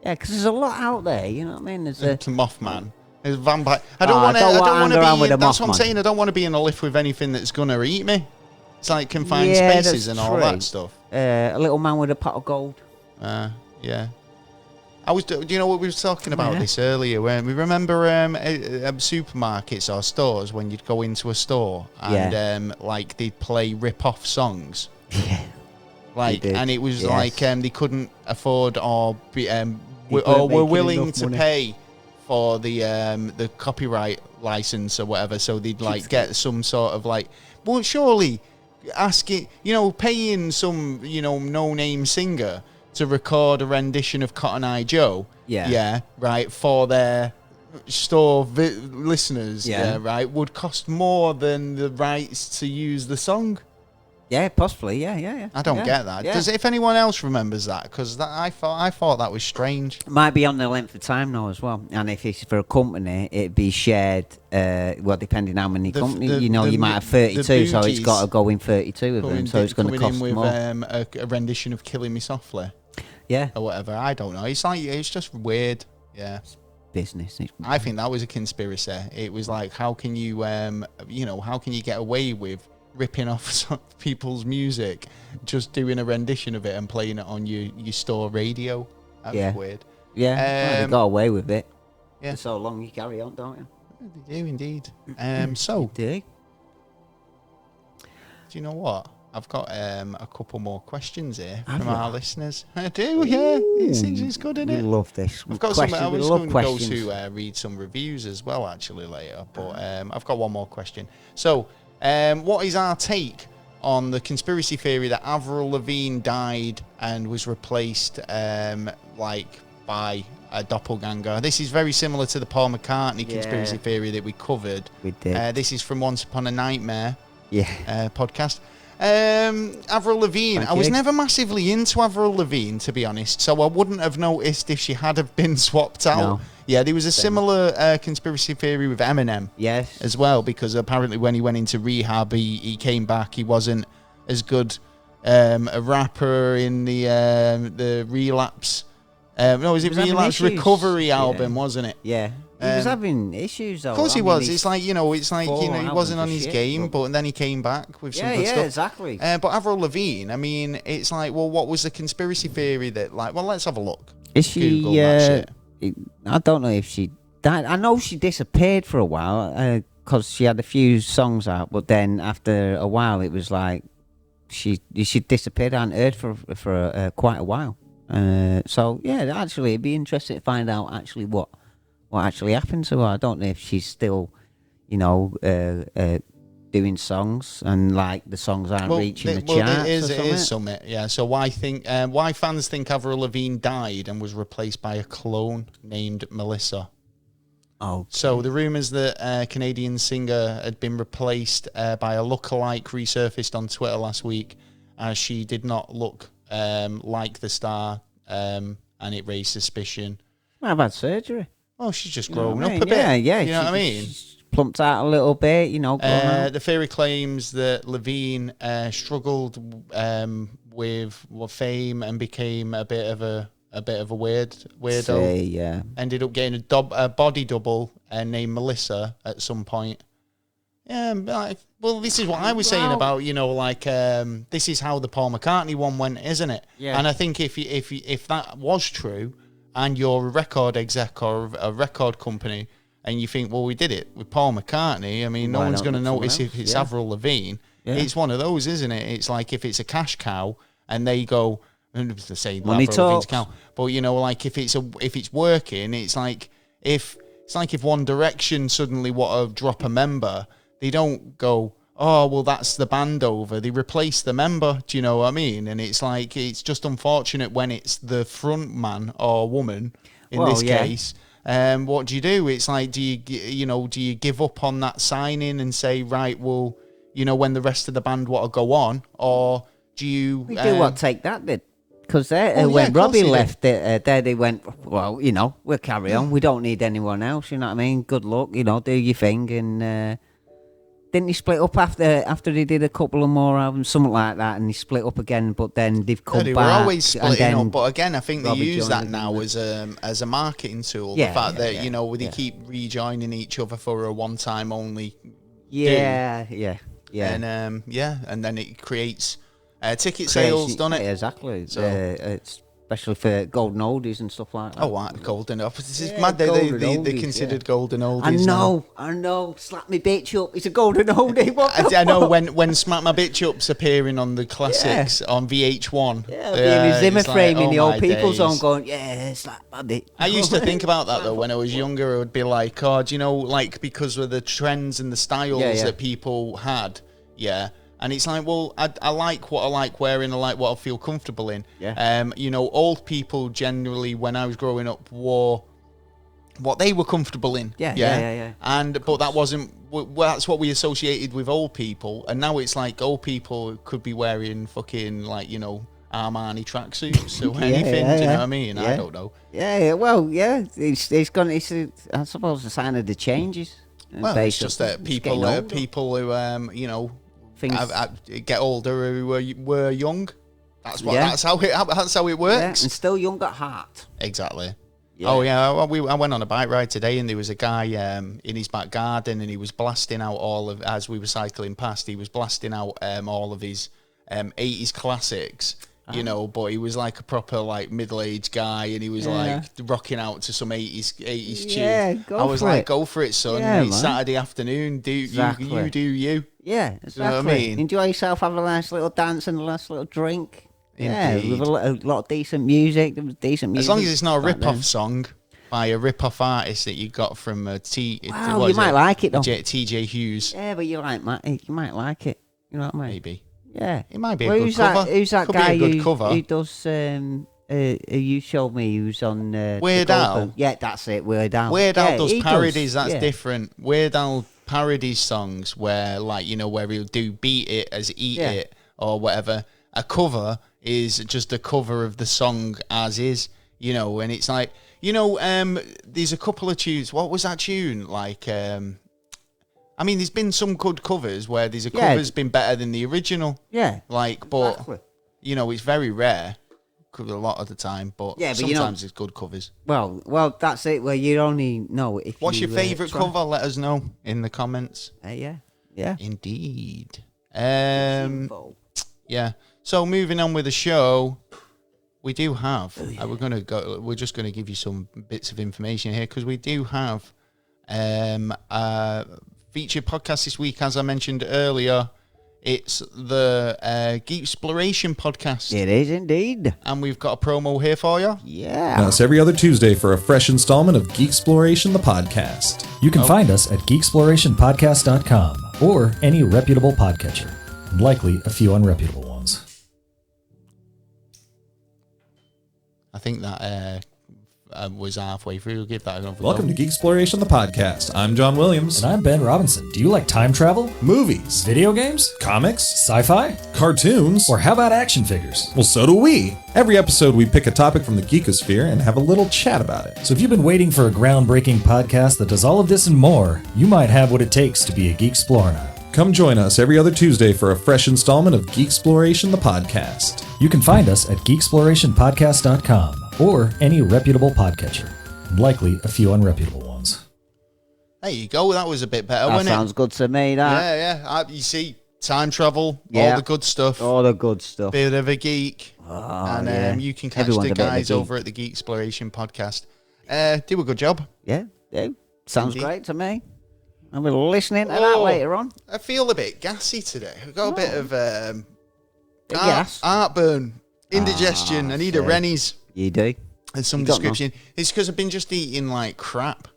because there's a lot out there. You know what I mean? There's a Mothman. There's vampire. I I don't want to. don't I wanna don't want hang around to with be. a That's what I'm Mothman. saying. I don't want to be in a lift with anything that's gonna eat me. It's like confined Yeah, spaces that's and all true. that stuff. a little man with a pot of gold. Yeah. Do you know what we were talking about Yeah. this earlier? When we remember supermarkets or stores when you'd go into a store and like they'd play rip-off songs. Yeah. Like, did, and it was yes. like they couldn't afford or be weren't were making willing enough to money. pay for the copyright license or whatever, so they'd like get some sort of like, well, surely asking, paying some no-name singer to record a rendition of Cotton Eye Joe, right, for their store listeners, right, would cost more than the rights to use the song. Yeah, possibly. Yeah. I don't get that. Yeah. Does if anyone else remembers that? Because I thought that was strange. Might be on the length of time now as well. And if it's for a company, it'd be shared. Well, depending how many companies, you might have 32, so it's got to go in 32 of them. So it's going to cost in with more. A rendition of "Killing Me Softly" Yeah, or whatever. I don't know. It's just weird. Yeah. business. I think that was a conspiracy. It was like, how can you, how can you get away with ripping off some people's music, just doing a rendition of it and playing it on your store radio? That was weird. Yeah, well, they got away with it. Yeah. For so long, you carry on, don't you? They do indeed. So, Do you know what? I've got a couple more questions here Have from you? our listeners. I do, yeah. It's good, isn't We it? love this. I've got some. I was going to go questions. to read some reviews as well, actually, later. But I've got one more question. So, what is our take on the conspiracy theory that Avril Lavigne died and was replaced, by a doppelganger? This is very similar to the Paul McCartney conspiracy theory that we covered. We did. This is from Once Upon a Nightmare podcast. Avril Lavigne. I was never massively into Avril Lavigne, to be honest, so I wouldn't have noticed if she had have been swapped out. No. Yeah, there was a similar conspiracy theory with Eminem as well, because apparently when he went into rehab, he came back. He wasn't as good a rapper in the Relapse. Was it Relapse Recovery album, wasn't it? Yeah. He was having issues, though. Of course he was. It's like, he wasn't on his shit, game, but then he came back with some good stuff. Yeah, exactly. But Avril Lavigne, I mean, it's like, well, what was the conspiracy theory that, like, well, let's have a look. Is she, Google that shit. I don't know if she died. I know she disappeared for a while, because she had a few songs out, but then after a while, it was like, she disappeared. I hadn't heard for quite a while. So, yeah, actually, it'd be interesting to find out actually what actually happened to her. I don't know if she's still, doing songs and like the songs aren't reaching the charts. It is something. Yeah. So why fans think Avril Lavigne died and was replaced by a clone named Melissa? Oh. So the rumours that Canadian singer had been replaced by a lookalike resurfaced on Twitter last week, as she did not look like the star, and it raised suspicion. I've had surgery. Oh, she's just grown up a bit. Yeah. You know what I mean? Plumped out a little bit, The theory claims that Lavigne struggled with fame and became a bit of a weirdo. Ended up getting a body double named Melissa at some point. Yeah, well, this is what I was saying about, this is how the Paul McCartney one went, isn't it? Yeah. And I think if that was true, and you're a record exec or a record company, and you think, well, we did it with Paul McCartney, I mean, no one's going to notice if it's Avril Lavigne. Yeah. It's one of those, isn't it? It's like if it's a cash cow, and they go, to say money Avril Lavigne's talks. cow, but like if it's working, it's like if One Direction suddenly want to drop a member, they don't go, oh, well, that's the band over. They replace the member. Do you know what I mean? And it's like, it's just unfortunate when it's the front man or woman in this case. What do you do? It's like, do you give up on that signing and say, right, well, when the rest of the band want to go on, or do you? We do what Take That did. Because when Robbie left, they went, well, we'll carry on. We don't need anyone else, you know what I mean? Good luck, do your thing. And didn't he split up after he did a couple of more albums, something like that, and he split up again, but then they've come back. They were always splitting up, but again, I think they use that now as a marketing tool. The fact that, they keep rejoining each other for a one-time only. Yeah. And, and then it creates... ticket sales, done it? Exactly. So, especially for golden oldies and stuff like that. Oh, what? Golden oldies. This is mad. They're considered golden oldies. I know. Slap Me Bitch Up. It's a golden oldie. I know. When Smack My Bitch Up's appearing on the classics on VH1. Yeah, Zimmer frame in the old people's zone going, slap my bitch. I used to think about that though when I was younger. I would be like, because of the trends and the styles that people had. Yeah. And it's like, well, I like what I like wearing, I like what I feel comfortable in. Yeah. Old people generally, when I was growing up, wore what they were comfortable in. Yeah. But that wasn't, that's what we associated with old people. And now it's like old people could be wearing fucking, Armani tracksuits or anything. Do you know what I mean? I don't know. Yeah, well, yeah. It's I suppose, a sign of the changes. Well, it's just that people who, get older who were young. That's how it works. Yeah, and still young at heart. Exactly. Yeah. Oh yeah, I went on a bike ride today, and there was a guy in his back garden, and he was blasting out as we were cycling past. He was blasting out all of his 80s classics. But he was like a proper middle-aged guy, and he was rocking out to some 80s tune. I was like, go for it, son. It's Saturday afternoon. You do you. Yeah, exactly. You know what I mean? Enjoy yourself, have a nice little dance and a nice little drink. Indeed. Yeah, with a lot of decent music. As long as it's not a rip-off song by a rip-off artist that you got from you might like it though. TJ Hughes. Yeah, but you might like it. You know what I mean? Maybe. Yeah, it might be a good cover. Who's that Could guy be a good cover. who does? You showed me who's on Weird Al. Yeah, that's it. Weird Al. Weird Al does parodies. That's different. Weird Al parodies songs where, where he'll do "Beat It" as "Eat It" or whatever. A cover is just a cover of the song as is. And it's like there's a couple of tunes. What was that tune like? There's been some good covers where there's a cover's been better than the original. Yeah. Exactly. It's very rare. A lot of the time, but sometimes it's good covers. Well, that's it. Where you only know if. What's your favourite cover? Let us know in the comments. Yeah. Indeed. Yeah. So moving on with the show, we do have. We're just gonna give you some bits of information here because we do have featured podcast this week, as I mentioned earlier. It's the Geek Exploration podcast. It is indeed. And we've got a promo here for you. Yeah. Join us every other Tuesday for a fresh installment of Geek Exploration, the podcast. You can find us at geekexplorationpodcast.com or any reputable podcatcher, and likely a few unreputable ones. I think that was halfway through. We'll give that another Welcome to Geek Exploration, the podcast. I'm John Williams. And I'm Ben Robinson. Do you like time travel? Movies. Video games? Comics. Sci-fi? Cartoons. Or how about action figures? Well, so do we. Every episode, we pick a topic from the geekosphere and have a little chat about it. So if you've been waiting for a groundbreaking podcast that does all of this and more, you might have what it takes to be a Geek Explorer. Come join us every other Tuesday for a fresh installment of Geek Exploration, the podcast. You can find us at geekexplorationpodcast.com or any reputable podcatcher, and likely a few unreputable ones. There you go. That was a bit better, that wasn't it? Sounds good to me, that. Yeah. You see, time travel, all the good stuff. All the good stuff. Bit of a geek. And you can catch the guys over at the Geek Exploration podcast. Do a good job. Yeah. Sounds great to me. I'll be listening to that later on. I feel a bit gassy today. I've got a bit of gas. Heartburn, indigestion. I need a Rennie's. You do? And some description. It's because I've been just eating like crap.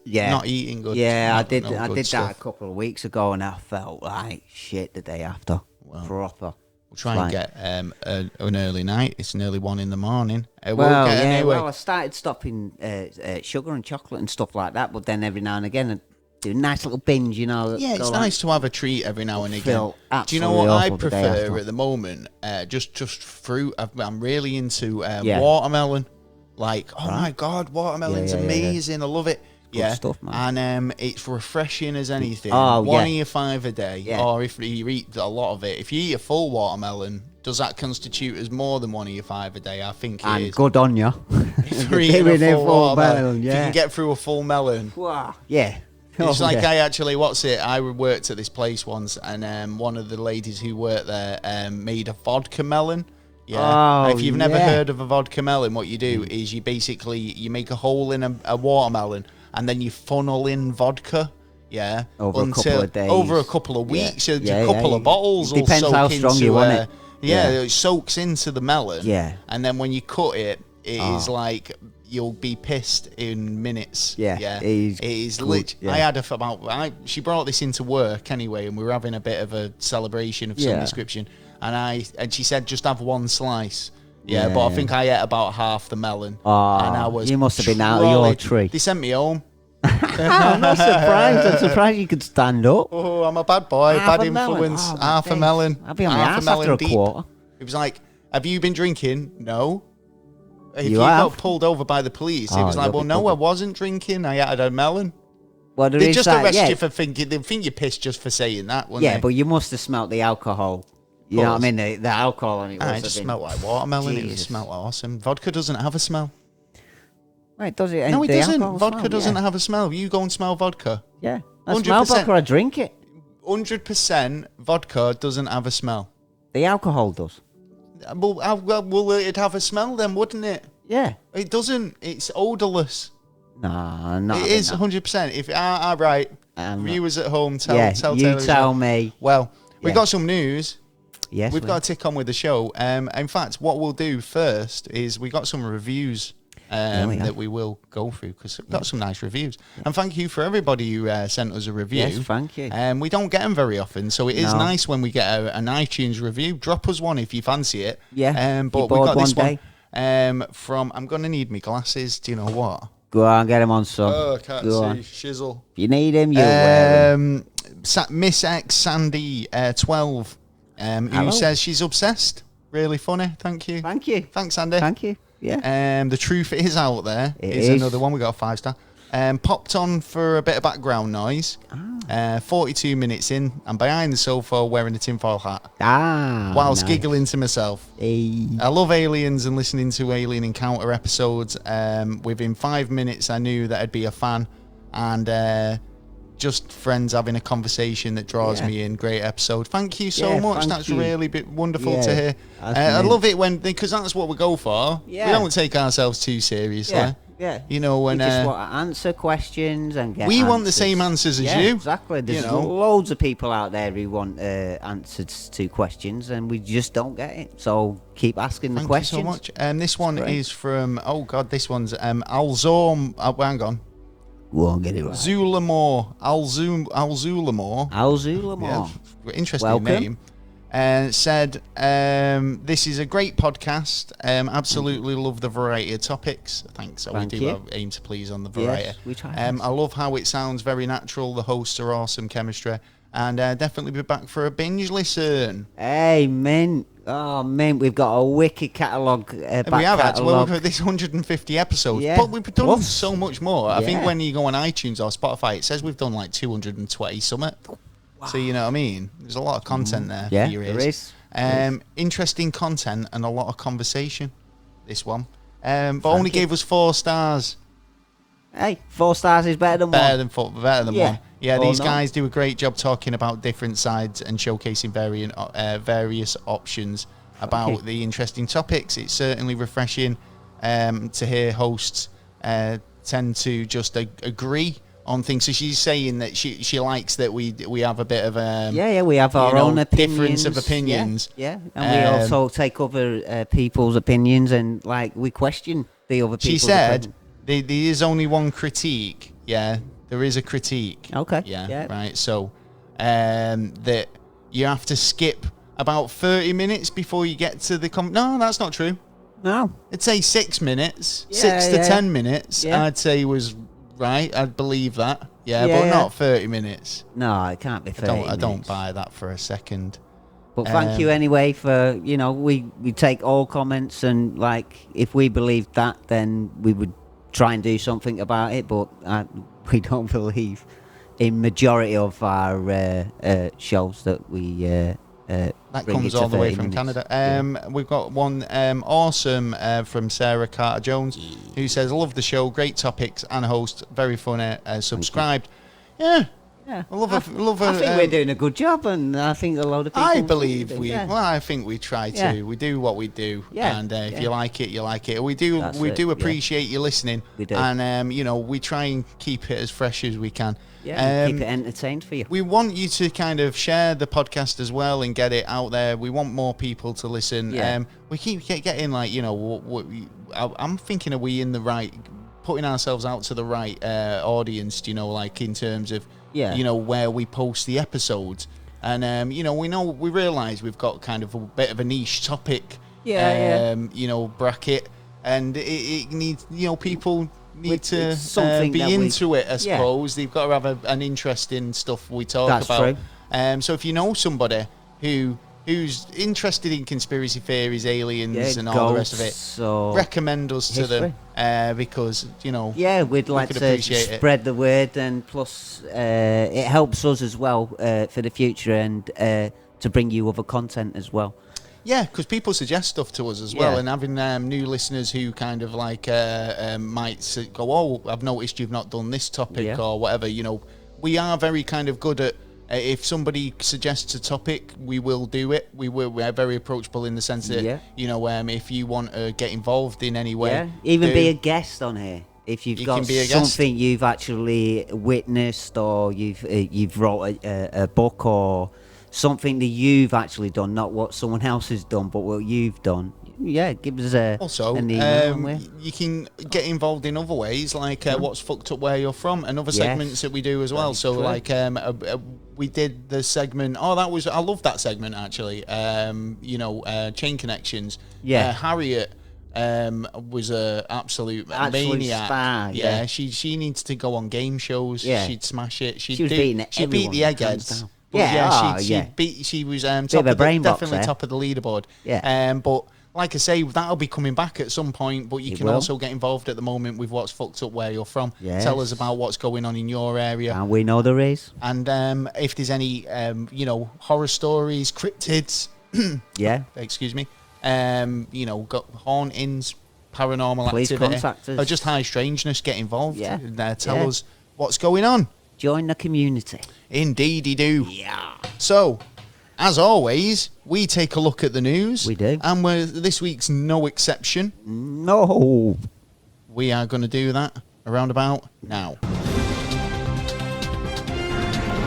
Yeah. Not eating good. Yeah, I did that a couple of weeks ago and I felt like shit the day after. Proper. We'll try and get an early night. It's nearly 1 a.m. Well, I started stopping sugar and chocolate and stuff like that, but then every now and again do a nice little binge, you know. Yeah, it's nice to have a treat every now and again. Do you know what I prefer at the moment? Just fruit. I'm really into watermelon. Like, oh my God, watermelon's amazing. I love it. Good stuff, man. And it's refreshing as anything. One of your 5 a day, or if you eat a lot of it. If you eat a full watermelon, does that constitute as more than one of your 5 a day? I think it is. Good on you. If you're eating a full watermelon, if you can get through a full melon. Wow. Yeah. It's like I worked at this place once, and one of the ladies who worked there made a vodka melon. Yeah. If you've never heard of a vodka melon, what you do is you make a hole in a watermelon, and then you funnel in vodka. Yeah. Over a couple of days. Over a couple of weeks. A couple of bottles. Depends how strong you want it. It soaks into the melon. Yeah. And then when you cut it, it is like you'll be pissed in minutes. Yeah. It is lit. I had she brought this into work anyway, and we were having a bit of a celebration of some description. And she said just have one slice. Yeah, but I think I ate about half the melon. And I was you must have been out of your tree. They sent me home. I'm not surprised. I'm surprised you could stand up. Oh, I'm a bad boy. Bad influence. Half a melon. I'll be on my ass after a quarter. It was like, have you been drinking? No. If you got pulled over by the police, it was like, well, no, I wasn't drinking. I had a melon. Well, they just arrest you for thinking. They think you're pissed just for saying that, wouldn't they? But you must have smelt the alcohol. You know what I mean? The alcohol on it. It just smelled like watermelon. It smelled awesome. Vodka doesn't have a smell. Right, does it? No, it doesn't. Vodka doesn't have a smell. You go and smell vodka. Yeah. I smell vodka, I drink it. 100% vodka doesn't have a smell. The alcohol does. Well, it'd have a smell then, wouldn't it? Yeah. It doesn't. It's odorless. Nah, not. It is 100%. If right, viewers at home, tell me. Well, we've got some news. Yes, we've got to tick on with the show. In fact, what we'll do first is we got some reviews that we will go through because we've got some nice reviews. And thank you for everybody who sent us a review. Yes, thank you. We don't get them very often, so it is nice when we get an iTunes review. Drop us one if you fancy it. Yeah. But we got this one from. I'm gonna need my glasses. Do you know what? Go on, get him on, son. Oh, I can't see. Shizzle. If you need him, you wear him. Miss X Sandy 12. Who says she's obsessed. Really funny. Thank you. Thank you. Thanks, Andy. Thank you. Yeah. The truth is out there. It is is another one. We got a 5-star. Popped on for a bit of background noise. 42 minutes in, I'm behind the sofa wearing a tinfoil hat. Whilst giggling to myself. Hey. I love aliens and listening to Alien Encounter episodes. Within 5 minutes, I knew that I'd be a fan. And just friends having a conversation that draws me in. Great episode. Thank you so much. That's really wonderful to hear. I love it because that's what we go for. Yeah. We don't take ourselves too seriously. Yeah. You know, when we just want to answer questions and get want the same answers as you. Exactly. There's loads of people out there who want answers to questions, and we just don't get it. So keep asking the questions. Thank you so much. This one is from this one's Alzorm. Hang on. Won't get it right. Zulamore. Alzulamore. Alzulamore. Yeah, interesting Welcome. name. Said, this is a great podcast. Absolutely love the variety of topics. Thanks. We do aim to please on the variety. Yes, we try. I love how it sounds very natural. The hosts are awesome chemistry. And definitely be back for a binge listen. Hey, man. Oh, man, we've got a wicked catalogue. We have actually. Well, we've got this 150 episodes. Yeah. But we've done so much more. I think when you go on iTunes or Spotify, it says we've done like 220 something. Wow. So, you know what I mean? There's a lot of content there for your ears. There is. Interesting content and a lot of conversation, this one. But only gave us 4 stars. Hey, 4 stars is better than one. Better than one. Yeah, these guys do a great job talking about different sides and showcasing various options about the interesting topics. It's certainly refreshing to hear hosts tend to just agree on things. So she's saying that she likes that we have a bit of we have our own opinions. Difference of opinions. Yeah. And we also take other people's opinions and we question the other people's She said there is only one critique. Yeah, there is a critique. Okay. Yeah. Right. So that you have to skip about 30 minutes before you get to the no, that's not true. No. I'd say 6 minutes. 6 to 10 minutes, I'd say was right? I'd believe that. Yeah, but not 30 minutes. No, it can't be 30 minutes. I don't buy that for a second. But thank you anyway for, we take all comments, and like if we believed that, then we would try and do something about it, but we don't believe in majority of our shows that we that comes all the way from Canada. We've got one awesome from Sarah Carter-Jones who says, love the show, great topics and host, very funny, subscribed. Yeah. I think we're doing a good job, and I think a lot of people. I believe I think we try to. Yeah. We do what we do, and if you like it, you like it. We do. We do appreciate you listening. We do. And we try and keep it as fresh as we can. Yeah, keep it entertained for you. We want you to kind of share the podcast as well and get it out there. We want more people to listen. Yeah. We keep getting I'm thinking, are we in the right, putting ourselves out to the right audience? Like in terms of. Yeah. Where we post the episodes. And, we realise we've got kind of a bit of a niche topic, bracket. And it needs, people need to be into it, I suppose. They've got to have an interest in stuff we talk about. True. So if you know somebody who's interested in conspiracy theories, aliens, and all the rest of it, recommend us to them because, we'd like to spread the word, and plus it helps us as well for the future, and to bring you other content as well. Yeah, because people suggest stuff to us as well, and having new listeners who kind of like might go, oh, I've noticed you've not done this topic or whatever. We are very kind of good at. If somebody suggests a topic, we will do it. We're very approachable in the sense that, if you want to get involved in any way. Even be a guest on here. If you've got something you've actually witnessed, or you've wrote a book, or something that you've actually done, not what someone else has done, but what you've done. Yeah, give us an email. You can get involved in other ways, like what's fucked up where you're from, and other segments that we do as well. So, like, we did the segment. I love that segment actually. Chain Connections. Yeah, Harriet was a absolute maniac. Star, yeah, she needs to go on game shows. Yeah. She'd smash it. She beat the eggheads. She was definitely top of the leaderboard. Yeah. But like I say, that'll be coming back at some point, but you can also get involved at the moment with what's fucked up where you're from. Yes. Tell us about what's going on in your area. And we know there is. And if there's any, horror stories, cryptids. Excuse me. Got hauntings, paranormal Please activity. Contact us. Or just high strangeness, get involved. Yeah. And tell us what's going on. Join the community. Indeed, you do. Yeah. So, as always, we take a look at the news. We do. And this week's no exception. No. We are going to do that around about now.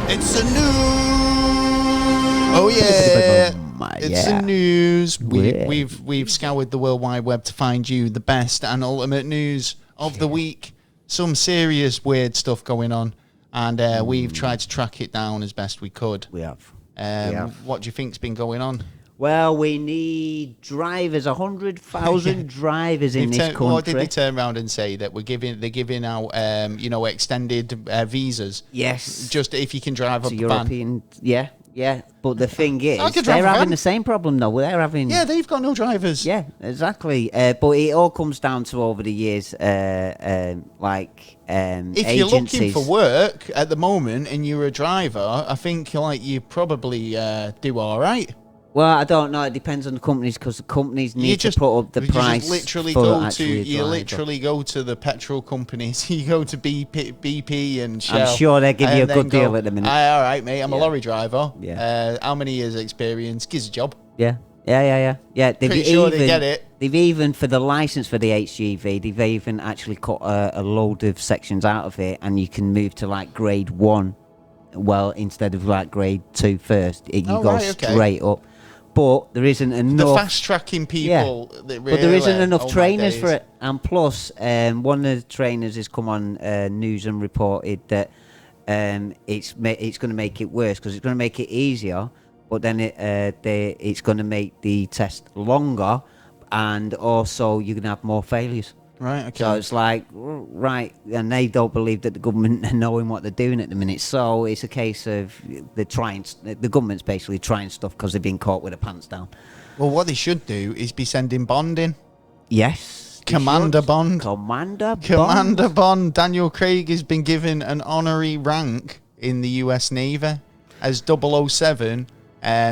It's the news! Oh, yeah! It's the news. We've scoured the World Wide Web to find you the best and ultimate news of the week. Some serious weird stuff going on. And we've tried to track it down as best we could. We have. What do you think's been going on? Well, we need drivers, 100,000 drivers in this country. What did they turn around and say that they're giving out, extended visas? Yes. Just if you can drive up a van. Yeah. But the thing is, they're having the same problem though. They've got no drivers. Yeah, exactly. But it all comes down to over the years, if agencies. you're looking for work at the moment and you're a driver, I think you probably do all right. Well, I don't know. It depends on the companies, because the companies need to put up the price. You literally go to the petrol companies. You go to BP and Shell. I'm sure they give you a good deal at the minute. All right, mate. I'm a lorry driver. Yeah. How many years experience? Gives a job. Yeah. Pretty sure they get it. They've even, for the license for the HGV, they've even actually cut a load of sections out of it, and you can move to like grade 1. Well, instead of like grade 2 first, you go straight up. But there isn't enough. The fast tracking people. Yeah. But there isn't enough trainers for it. And plus, one of the trainers has come on news and reported that it's going to make it worse, because it's going to make it easier, but then it's going to make the test longer, and also you're going to have more failures. Right, okay. So it's like, right, and they don't believe that the government are knowing what they're doing at the minute. So it's a case of the government's basically trying stuff because they've been caught with their pants down. Well, what they should do is be sending Bond in. Yes. Commander Bond. Commander Bond. Daniel Craig has been given an honorary rank in the US Navy as 007.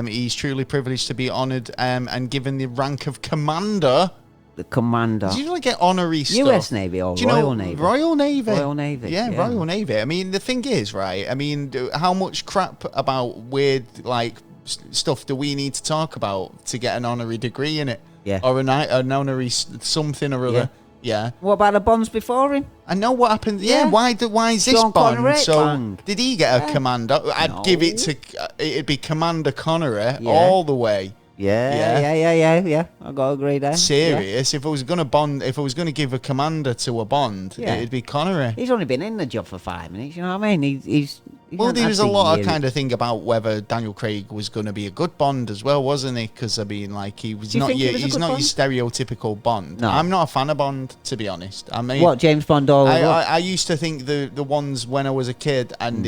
He's truly privileged to be honoured and given the rank of Commander. The Commander. Do you not get honorary stuff? US Navy or Royal Navy? Royal Navy. Royal Navy. Yeah, Royal Navy. I mean, the thing is, right? I mean, how much crap about weird, like, stuff do we need to talk about to get an honorary degree in it? Yeah. Or an honorary something or other. Yeah. What about the Bonds before him? I know what happened. Yeah. Why is this Sean Bond? Connery, So bang. did he get a commander? I'd give it to. It'd be Commander Connery all the way. Yeah. I gotta agree there. Serious. If I was gonna give a commander to a Bond, it'd be Connery. He's only been in the job for 5 minutes. You know what I mean? He's well, there was a lot of kind of thing about whether Daniel Craig was going to be a good Bond as well, wasn't he? Because I mean, like he's not your stereotypical Bond. No. I'm not a fan of Bond, to be honest. I mean, what James Bond? I used to think the ones when I was a kid and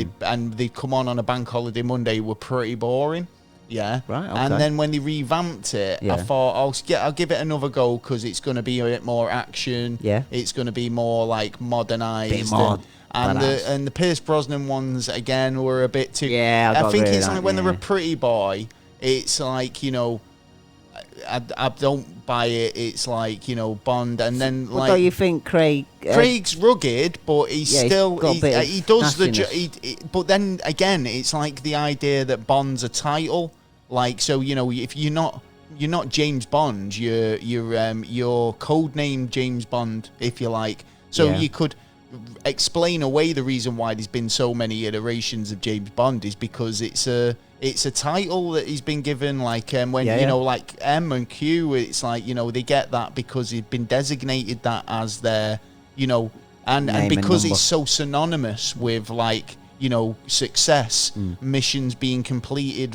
they'd come on a bank holiday Monday were pretty boring. Yeah, right. Okay. And then when they revamped it, I thought I'll give it another go because it's going to be a bit more action. Yeah, it's going to be more like modernized. And the Pierce Brosnan ones again were a bit too. Yeah, I think it's like when they're a pretty boy, it's like, you know, I don't buy it. It's like, you know, Bond, and then what like. Do you think Craig's rugged, but he's still he does nastiness. but then again, it's like the idea that Bond's a title. Like, so, you know, if you're not James Bond, you're code name James Bond, if you like. So you could explain away the reason why there's been so many iterations of James Bond is because it's a title that he's been given. Like when you know, like M and Q, it's like, you know, they get that because he's been designated that as their, you know, and because it's so synonymous with, like, you know, success, missions being completed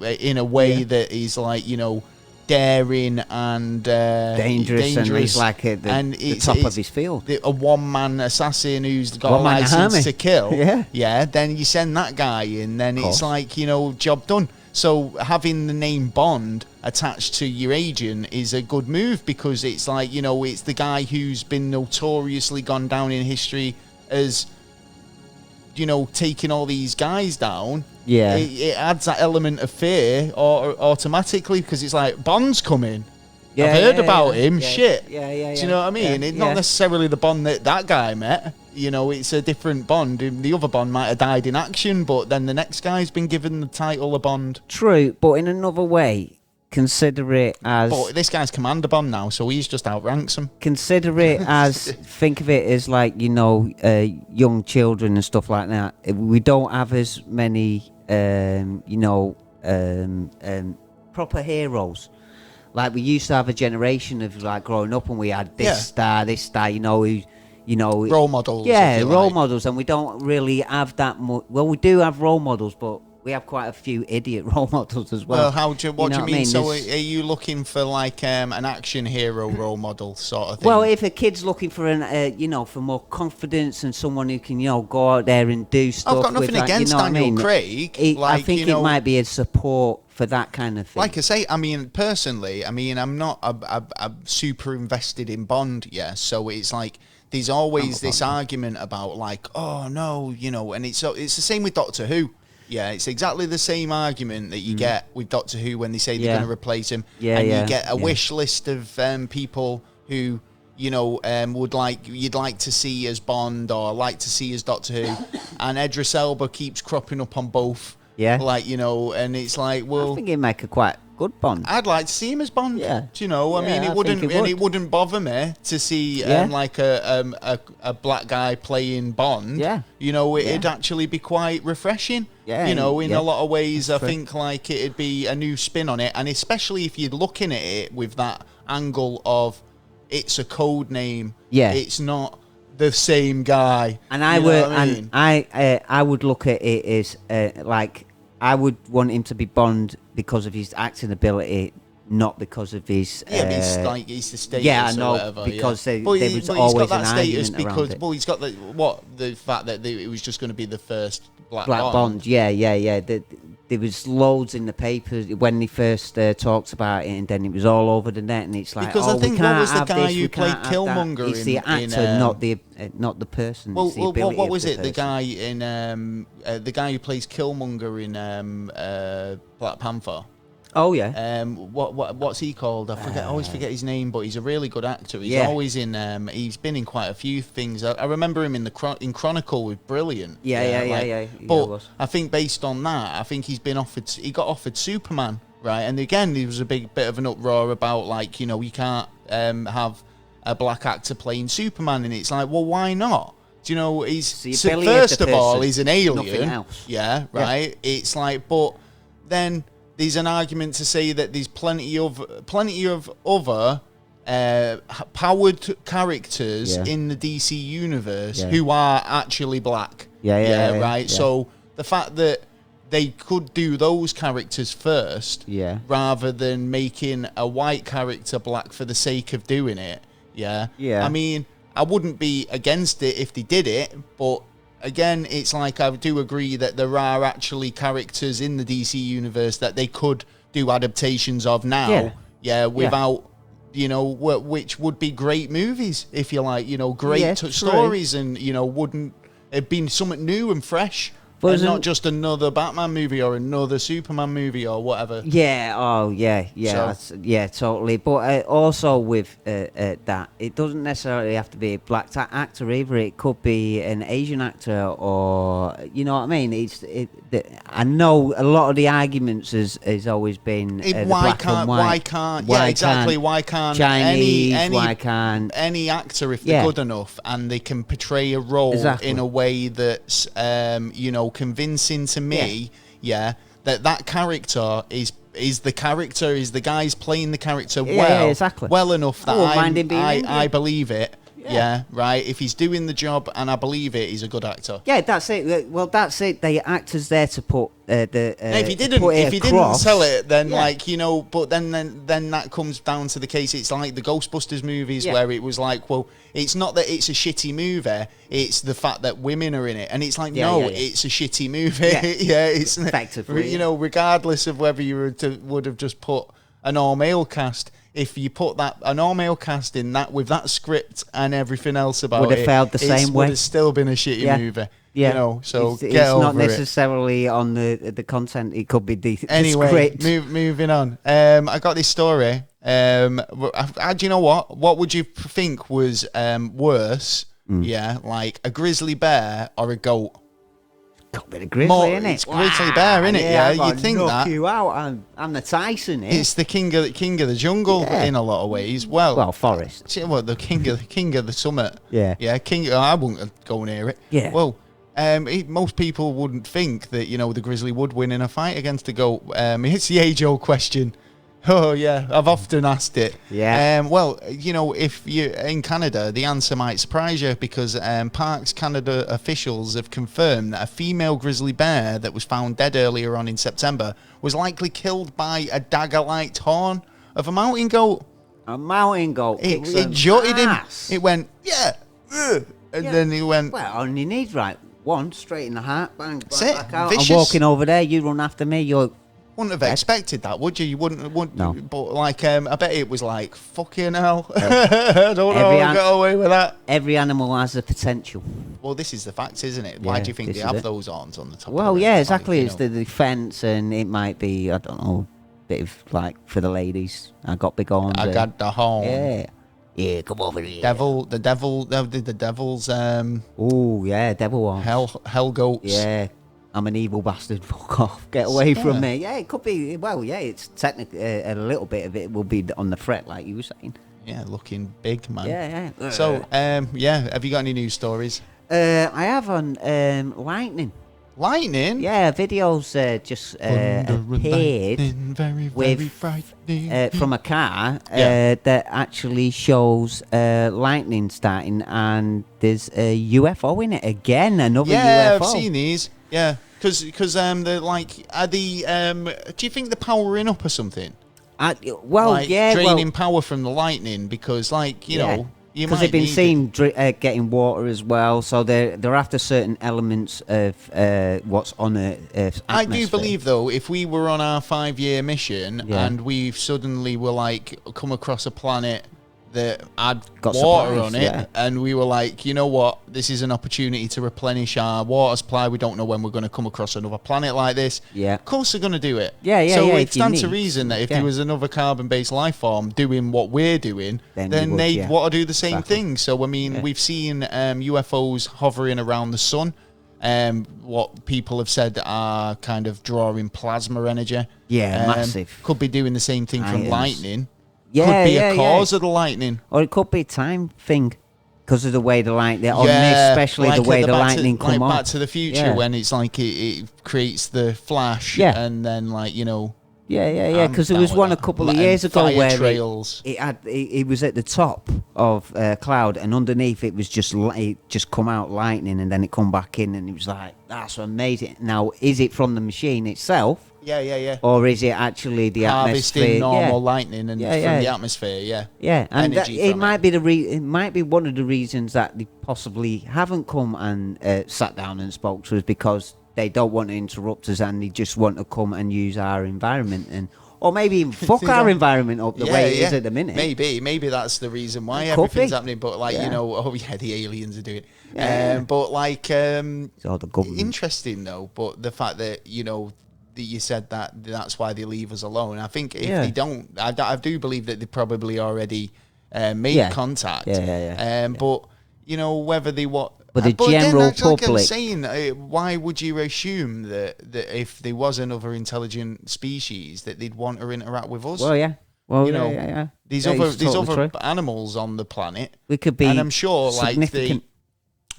in a way that is like, you know, daring and dangerous, and he's like at the top of his field. A one-man assassin who's got a license to kill. Then you send that guy in, then it's like, you know, job done. So having the name Bond attached to your agent is a good move because it's like, you know, it's the guy who's been notoriously gone down in history as, you know, taking all these guys down. Yeah, it adds that element of fear or automatically because it's like, Bond's coming. I've heard about him. Shit. Do you know what I mean? It's not necessarily the Bond that guy met. You know, it's a different Bond. The other Bond might have died in action, but then the next guy's been given the title of Bond. True, but in another way, consider it as... But this guy's Commander Bond now, so he's just outranks him. Consider it as... think of it as like, you know, young children and stuff like that. We don't have as many, you know, proper heroes. Like, we used to have a generation of, like, growing up, and we had this star, you know, who... You know, role models. Yeah, role models, and we don't really have that much. Well, we do have role models, but we have quite a few idiot role models as well. Well, what do you mean? So, are you looking for like an action hero role model sort of thing? Well, if a kid's looking for you know, for more confidence and someone who can, you know, go out there and do stuff. I've got nothing against Daniel Craig. I think it might be a support for that kind of thing. Like I say, I mean, personally, I mean, I'm not I'm super invested in Bond, so it's like. There's always this argument about like, oh no, you know, and it's the same with Doctor Who. Yeah, it's exactly the same argument that you get with Doctor Who when they say they're going to replace him. You get a wish list of people who, you know, you'd like to see as Bond or like to see as Doctor Who, and Idris Elba keeps cropping up on both. Yeah, like, you know, and it's like, well, I think he'd make a quite good Bond. I'd like to see him as Bond. Yeah, do you know? I mean, it wouldn't bother me to see like a black guy playing Bond. Yeah, you know, it'd actually be quite refreshing. Yeah, you know, in a lot of ways, I think like it'd be a new spin on it, and especially if you're looking at it with that angle of it's a code name. Yeah, it's not the same guy. And I would look at it as like, I would want him to be Bond because of his acting ability, not because of his. He's the status. Yeah, I know, or whatever, because there he's was got always that an status argument because around it. well, he's got the fact that it was just going to be the first Black Bond. Bond. Yeah. There was loads in the papers when they first talked about it, and then it was all over the net. And it's like, because I think we can't what was the have guy this, who we played can't have Killmonger that. It's in the actor, not the person. Well, it's the ability what of was the it? The person. guy in the guy who plays Killmonger in Black Panther. Oh yeah. What's he called? I always forget his name, but he's a really good actor. He's Yeah. always in. He's been in quite a few things. I remember him in in Chronicle with Brilliant. Yeah. But I think based on that, I think he got offered Superman, right? And again, there was a bit of an uproar about you can't have a black actor playing Superman, and it's like, well, why not? Do you know, first of all, he's an alien. Nothing else. Yeah, right. Yeah. It's like, but then there's an argument to say that there's plenty of other powered characters in the DC universe who are actually black. Right. Yeah. So the fact that they could do those characters first, rather than making a white character black for the sake of doing it. Yeah. I mean, I wouldn't be against it if they did it, but again, it's like I do agree that there are actually characters in the DC universe that they could do adaptations of now, without, which would be great movies, if you like, great stories, and, wouldn't have been something new and fresh. And not just another Batman movie or another Superman movie or whatever. Totally. But also with that, it doesn't necessarily have to be a black actor either. It could be an Asian actor, or you know what I mean. I know a lot of the arguments has always been why can't Chinese? Why can't any actor, if they're good enough and they can portray a role in a way that's convincing to me, that character is the character, is the guy's playing the character well enough that I believe it. Yeah, right. If he's doing the job and I believe it, he's a good actor. Yeah, that's it. Well, that's it. The actor's there to put if he didn't sell it, then but then that comes down to the case. It's like the Ghostbusters movies where it was like, well, it's not that it's a shitty movie, it's the fact that women are in it, and it's like, it's a shitty movie. It's effectively, regardless of whether you would have just put an all-male cast. If you put an all-male cast in that with that script and everything else about it, would have failed the same way. Would have still been a shitty movie. Yeah, so it's not necessarily on the content. It could be the script. Moving on. I got this story. Do you know what? What would you think was worse? Yeah, like a grizzly bear or a goat? Got a bit of grizzly, innit? It's grizzly bear, innit? Yeah, you'd think that. You out. I'm the Tyson, eh? It's the king of the jungle in a lot of ways. Well, forest. Well, the king of the summit. Yeah. Yeah, I wouldn't go near it. Yeah. Well, most people wouldn't think that the grizzly would win in a fight against a goat. It's the age-old question. Oh yeah, I've often asked it. Yeah. Well, if you're in Canada, the answer might surprise you because Parks Canada officials have confirmed that a female grizzly bear that was found dead earlier on in September was likely killed by a dagger-like horn of a mountain goat. A mountain goat. It jutted him. It went and then he went. Well, on your knees, right? One straight in the heart. Bang. That's it. Back out. Vicious. I'm walking over there. You run after me. You're. Wouldn't have expected that, would you? You wouldn't. No. But I bet it was like, fucking hell. I don't know how I got away with that. Every animal has the potential. Well, this is the fact, isn't it? Why do you think they have those horns on the top? Well, of yeah, exactly. It's the defence, and it might be, I don't know, a bit of for the ladies. I got big horns. I got the horn. Yeah, come over here. The devil's. Oh yeah, devil horns. Hell goats. Yeah. I'm an evil bastard. Fuck off. Get away from me. Yeah, it could be. Well, yeah, it's technically a little bit of it will be on the fret, like you were saying. Yeah, looking big, man. Yeah. So, have you got any news stories? I have on lightning. Lightning? Yeah, videos just appeared very frightening. from a car that actually shows lightning starting, and there's a UFO in it again. Another UFO. Yeah, I've seen these. Yeah, because they're like, are the do you think they're powering up or something? draining power from the lightning because, like, you know, because they've been seen getting water as well, so they're after certain elements of what's on Earth's atmosphere. I do believe, though, if we were on our 5-year mission and we suddenly were like come across a planet that had water on it, and we were like, you know what, this is an opportunity to replenish our water supply. We don't know when we're going to come across another planet like this. Yeah, of course they're going to do it. So it stands to reason that if there was another carbon-based life form doing what we're doing, then they'd want to do the same thing. So I mean, we've seen UFOs hovering around the sun. What people have said are kind of drawing plasma energy. Yeah, massive. Could be doing the same thing from lightning. Could be a cause of the lightning. Or it could be a time thing because of the way the lightning, especially like the way the lightning come on. Like Back to the Future when it's like it creates the flash and then, like, you know. Yeah, because there was one a couple of years ago where it was at the top of a cloud, and underneath it was just come out lightning, and then it come back in, and it was like, that's amazing. Now, is it from the machine itself? Yeah. Or is it actually the harvesting atmosphere? normal lightning and from the atmosphere? Yeah, and it might be it might be one of the reasons that they possibly haven't come and sat down and spoke to us, because they don't want to interrupt us and they just want to come and use our environment, or maybe even fuck our environment up the way it is at the minute. Maybe that's the reason why everything's happening. But like you know, the aliens are doing it. But like, it's all the government. Interesting though. But the fact that that you said that's why they leave us alone. I think if they don't, I do believe that they probably already made contact. But whether they But the general public. Like I'm saying, why would you assume that if there was another intelligent species that they'd want to interact with us? Well, yeah. These other animals on the planet. We could be, and I'm sure,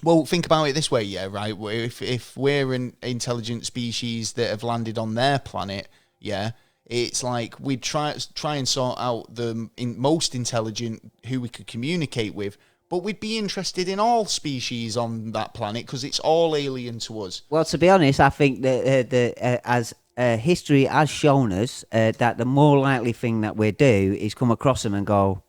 well, think about it this way, right? If we're an intelligent species that have landed on their planet, it's like we'd try and sort out the most intelligent who we could communicate with. But we'd be interested in all species on that planet because it's all alien to us. Well, to be honest, I think that as history has shown us that the more likely thing that we do is come across them and go,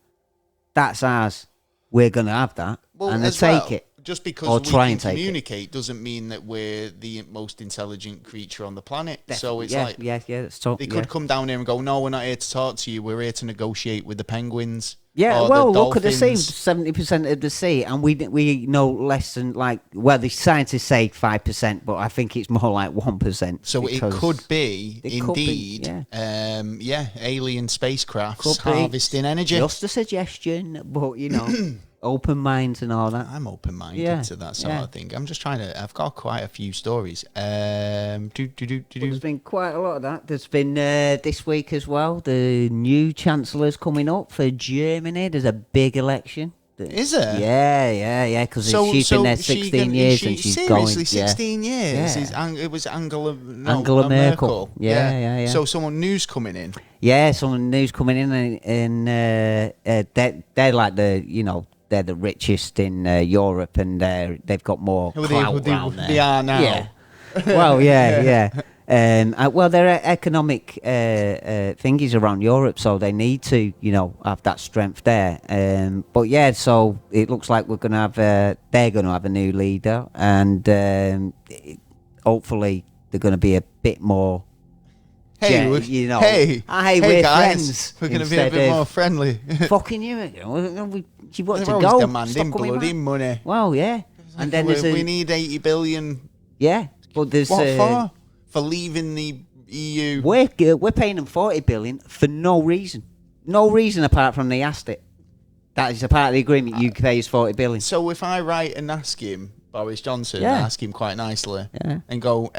that's ours, we're going to have that, and they take it. Just because we can communicate doesn't mean that we're the most intelligent creature on the planet. So it's they could come down here and go, no, we're not here to talk to you. We're here to negotiate with the penguins. Yeah, well, look at the sea, 70% of the sea, and we know less than the scientists say 5%, but I think it's more like 1%. So it could be, alien spacecrafts harvesting energy. Just a suggestion, but open minds and all that. I'm open-minded to that sort of thing. I'm just trying to. I've got quite a few stories. There's been quite a lot of that. There's been this week as well. The new chancellor's coming up for Germany. There's a big election. Is there? Yeah. Because she's been there 16 years and she's seriously 16 years. It was Angela Merkel. Yeah. So someone new's coming in. Yeah, someone new's coming in, and they're like they're the richest in Europe, and they've got more clout around there. They are now. Yeah. Well, yeah. Well, their economic thingies around Europe, so they need to, have that strength there. But so it looks like we're gonna have. They're gonna have a new leader, and hopefully they're gonna be a bit more. Hey, we're guys, friends. We're going to be a bit more friendly. Fucking you want to They're go. Demanding bloody money. Well, yeah. And then we need 80 billion. Yeah, but there's what for leaving the EU. We're paying them 40 billion for no reason. No reason apart from they asked it. That is a part of the agreement. You pay us 40 billion. So if I write and ask him, Boris Johnson, ask him quite nicely, and go,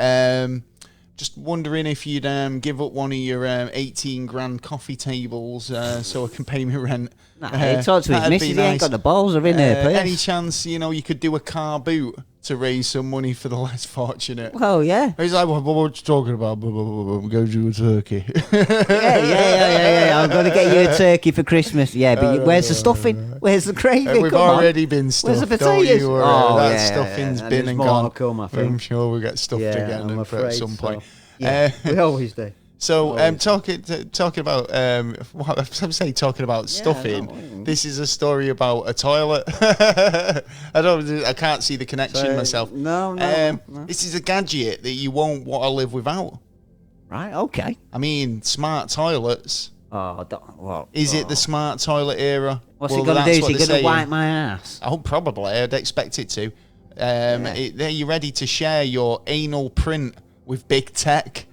just wondering if you'd give up one of your 18 grand coffee tables so I can pay my rent. He talked to his missus, he ain't got the balls are in there. Any chance, you could do a car boot to raise some money for the less fortunate? Well, yeah. He's like, what you talking about? We're going to do a turkey. Yeah. I'm going to get you a turkey for Christmas. Yeah, but where's the stuffing? Where's the gravy? We've already been stuffed. Where's the potatoes? That stuffing's been and gone. Come, I think. I'm sure we'll get stuffed again at some point. So. Yeah, we always do. So, talking about talking about stuffing. This is a story about a toilet. I can't see the connection myself. No. This is a gadget that you won't want to live without. Right. Okay. I mean, smart toilets. Is it the smart toilet era? What's it going to do? Is it going to wipe my ass? Oh, probably. I'd expect it to. Are you ready to share your anal print with big tech?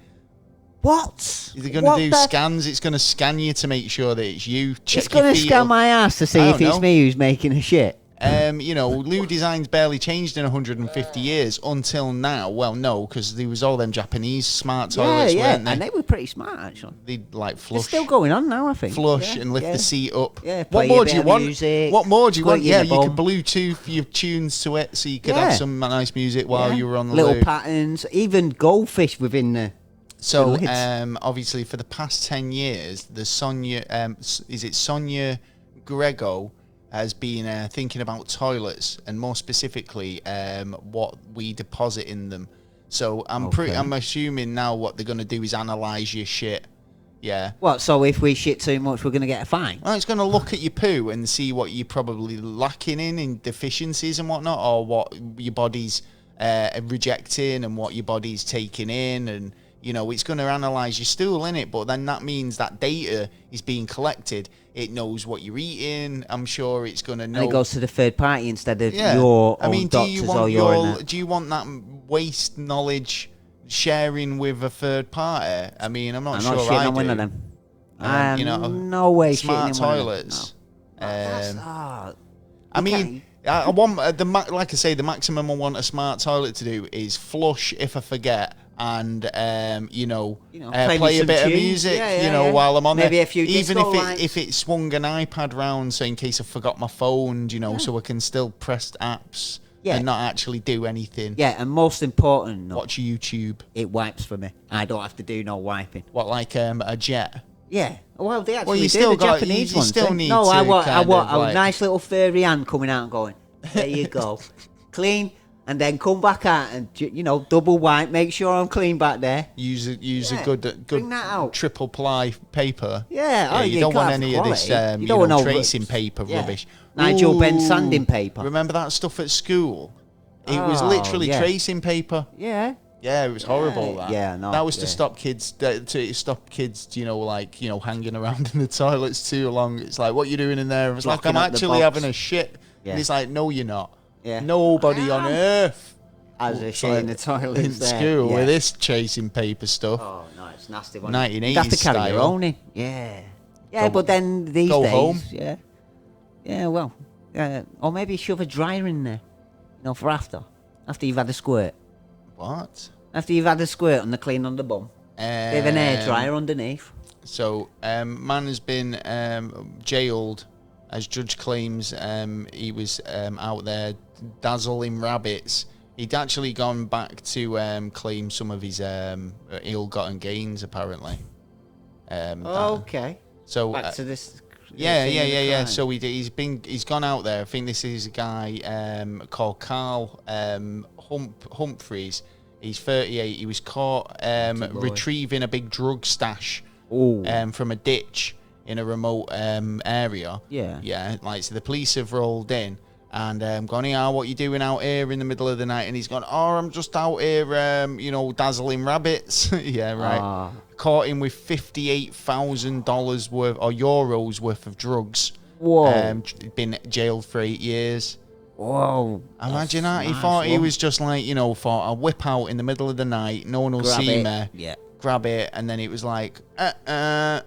What? Is it going to do scans? It's going to scan you to make sure that it's you. It's going to scan my ass to see if it's me who's making a shit. Loo design's barely changed in 150 years until now. Well, no, because there was all them Japanese smart toilets, weren't they? And they were pretty smart, actually. They'd like flush. It's still going on now, I think. Flush and lift the seat up. Yeah, what more do you want? Music, what more do you want? Yeah, you could Bluetooth your tunes to it, so you could have some nice music while you were on the little loo. patterns, even goldfish within the. So, obviously, for the past 10 years, the Sonia Grego has been thinking about toilets, and more specifically, what we deposit in them. So I'm assuming now what they're going to do is analyse your shit. Yeah. What? So if we shit too much, we're going to get a fine? Well, it's going to look at your poo and see what you're probably lacking in deficiencies and whatnot, or what your body's rejecting and what your body's taking in, and it's going to analyse your stool, innit? But then that means that data is being collected. It knows what you're eating. I'm sure it's going to know. And it goes to the third party instead of your own doctors or your... Do you want that waste knowledge sharing with a third party? I mean, I'm not sure shitting I on do. one of them. No way smart shitting toilets. No. I mean... I want like I say, the maximum I want a smart toilet to do is flush if I forget, and play a bit of music, while I'm on maybe there. A few even if it swung an iPad round, so in case I forgot my phone, so I can still press apps and not actually do anything. Yeah, and most important, watch YouTube. It wipes for me. I don't have to do no wiping. What, like a jet? Yeah. Well, they actually you do. still The got, Japanese you ones. still need no, to I want like... a nice little furry hand coming out and going, there you go. Clean, and then come back out and, double wipe, make sure I'm clean back there. Use a good Bring that out. triple ply paper. Yeah, you don't want any of this tracing paper rubbish. Nigel Benn sanding paper. Remember that stuff at school? It was literally tracing paper. Yeah. Yeah, it was horrible. That was to stop kids. Hanging around in the toilets too long. It's like, what are you doing in there? It's like, I'm actually having a shit. Yeah. And it's like, no, you're not. Yeah. Nobody on earth has a shit in the toilet in school with this chasing paper stuff. Oh no, it's nasty. 1980s you have to carry style. your own in. Yeah. But then these go days, home. Yeah. Well, or maybe shove a dryer in there. For after you've had a squirt. What? After you've had a squirt on the clean on the bum. They have an air dryer underneath. So, man has been jailed, as judge claims. He was out there dazzling rabbits. He'd actually gone back to claim some of his ill-gotten gains, apparently. Okay. So back to this. Yeah. So he's gone out there. I think this is a guy called Carl Humphreys. He's 38. He was caught retrieving a big drug stash from a ditch in a remote area. Yeah. So the police have rolled in and gone, "Yeah, what you doing out here in the middle of the night?" And he's gone, "Oh, I'm just out here, dazzling rabbits." Yeah, right. Caught him with $58,000 worth or euros worth of drugs. Whoa. Been jailed for 8 years. Whoa. Imagine that. He thought he was just like, thought I'll whip out in the middle of the night, no one will see me. Yeah. Grab it, and then it was like, soz,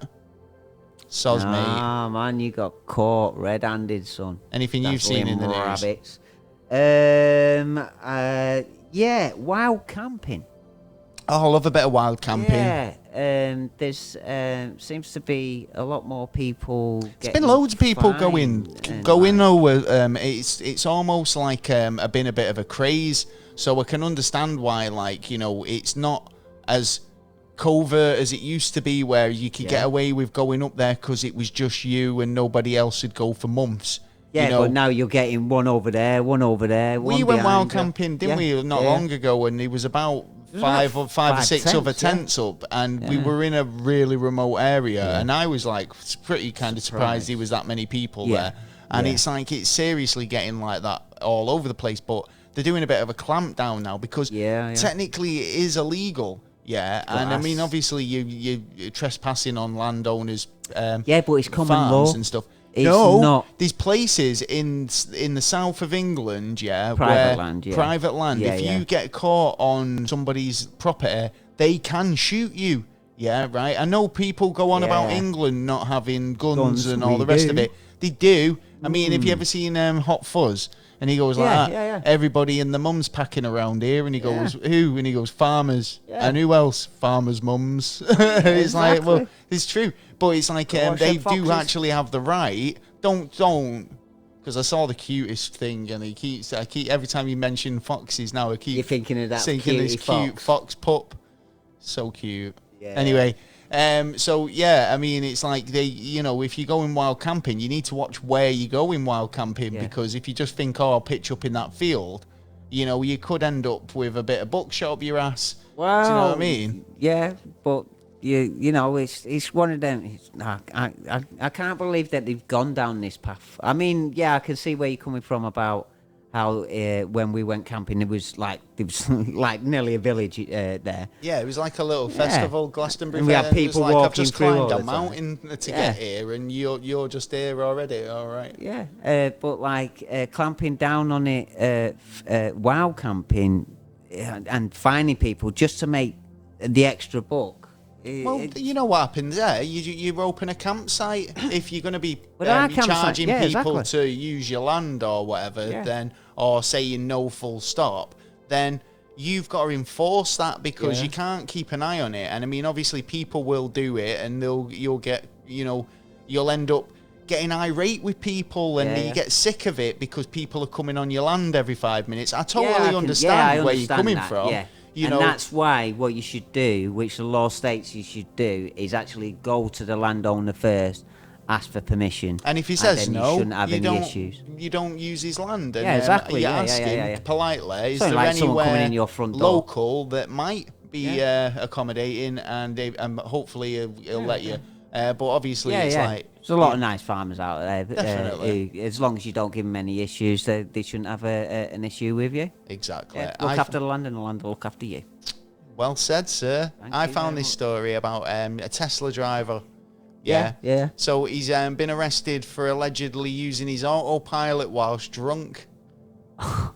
mate. Ah, man, you got caught red-handed, son. Anything you've seen in the news? Rabbits. Wild camping. Oh, I love a bit of wild camping. Yeah, there's seems to be a lot more people. There's been loads of people going over. It's almost like been a bit of a craze. So I can understand why, it's not as covert as it used to be, where you could get away with going up there because it was just you and nobody else would go for months. Yeah, but now you're getting one over there. We went wild camping, didn't we, not long ago, and it was about five or six other tents up, and we were in a really remote area, and I was like pretty kind of surprised there was that many people there. And it's like it's seriously getting like that all over the place, but they're doing a bit of a clamp down now because technically it is illegal. Yeah, and I mean, obviously, you're trespassing on landowners. But it's common farms law and stuff. It's not. These places in the south of England, private land. If you get caught on somebody's property, they can shoot you. Yeah, right. I know people go on about England not having guns and all the rest of it. They do. I mean, have you ever seen Hot Fuzz? And he goes like that. Everybody and the mum's packing around here. And he goes, who? And he goes, farmers. And who else? Farmers' mums. It's like, well, it's true. But it's like they do actually have the right. Don't. Because I saw the cutest thing, and I keep every time you mention foxes now, I keep You're thinking of that thinking this cute fox pup. So cute. Yeah. Anyway. So yeah, I mean, it's like if you're going wild camping, you need to watch where you're going wild camping because if you just think, I'll pitch up in that field, you could end up with a bit of buckshot up your ass. Well, do you know what I mean? Yeah, but it's one of them. I can't believe that they've gone down this path. I mean, I can see where you're coming from about how when we went camping, there was like nearly a village there. Yeah, it was like a little festival, Glastonbury. And we had people walking I've just through climbed a mountain to get here, and you're just here already. All right. Yeah, but like clamping down on it, wild camping, and finding people just to make the extra buck. Well, you know what happens there? You open a campsite. If you're going to be charging people to use your land or whatever, then or saying no full stop, then you've got to enforce that because you can't keep an eye on it. And I mean, obviously, people will do it, and you'll end up getting irate with people, and you get sick of it because people are coming on your land every 5 minutes. I totally understand where you're coming from. Yeah. And that's why what you should do, which the law states you should do, is actually go to the landowner first, ask for permission. And if he says no, you shouldn't have any issues. You don't use his land. And exactly. You ask him politely, is there like anywhere coming in your front door local that might be accommodating, and hopefully he'll let you. But obviously it's like... There's a lot of nice farmers out there. Definitely. Who, as long as you don't give them any issues, they shouldn't have an issue with you. Exactly. Look after the land, and the land will look after you. Well said, sir. I found this story about a Tesla driver. Yeah. So he's been arrested for allegedly using his autopilot whilst drunk.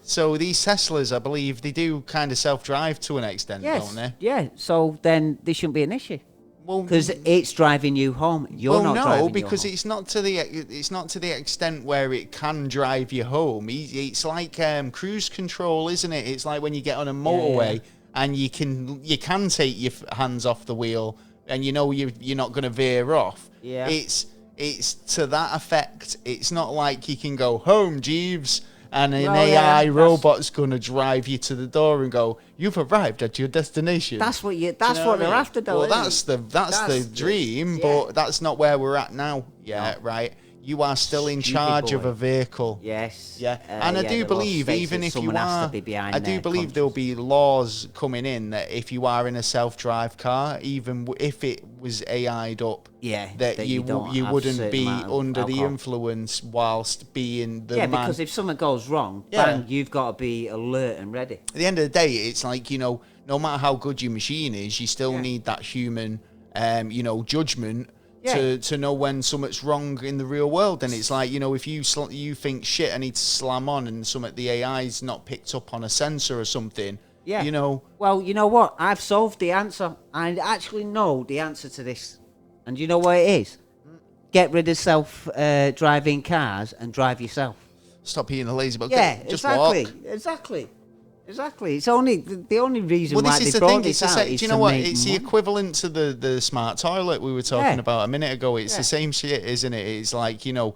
So these Teslas, I believe, they do kind of self-drive to an extent, don't they? Yeah, so then there shouldn't be an issue. Because it's driving you home. You're not driving you home. Because it's not to the extent where it can drive you home. It's like cruise control, isn't it? It's like when you get on a motorway and you can take your hands off the wheel, and you're not going to veer off. Yeah. It's to that effect. It's not like you can go home, Jeeves, and an AI robot's going to drive you to the door and go, "You've arrived at your destination." That's what they're after, though. Well, that's the dream, but that's not where we're at now. Yeah, right. You are still in charge of a vehicle. Yes. Yeah. And I do believe even if you are, I do believe there'll be laws coming in that if you are in a self-drive car, even if it was AI'd up, that you wouldn't be under the influence whilst being the man. Because if something goes wrong, bang, you've got to be alert and ready. At the end of the day, it's like, no matter how good your machine is, you still need that human, judgment to know when something's wrong in the real world. And it's like, if you think, shit, I need to slam on, and the AI's not picked up on a sensor or something, Well, you know what? I've solved the answer. I actually know the answer to this. And you know what it is? Get rid of self-driving cars and drive yourself. Stop being a lazy bug. Just walk. Exactly. It's only the only reason why this is they the brought thing. this out. Do you know what? It's the equivalent to the smart toilet we were talking about a minute ago. It's the same shit, isn't it? It's like, you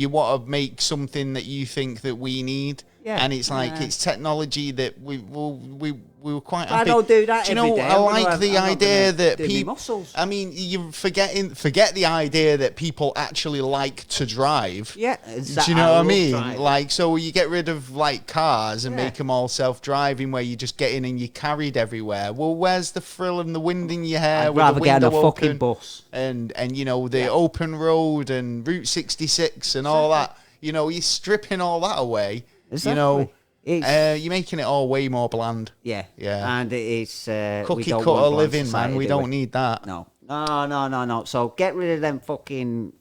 want to make something that you think that we need. Yeah. And it's like it's technology that we were quite happy. I don't do that. Do you know? Every day. I like the idea that people. Muscles. I mean, you forget the idea that people actually like to drive. Yeah, do you know what I mean? Driving. Like, so you get rid of like cars and make them all self-driving, where you just get in and you're carried everywhere. Well, where's the thrill and the wind in your hair? I'd rather get on a open fucking bus. And you know the open road and Route 66 and all that. You know, you're stripping all that away. Exactly. You know, you're making it all way more bland. Yeah. Yeah. And it's Cookie cutter living, man. We don't need that. No. So get rid of them fucking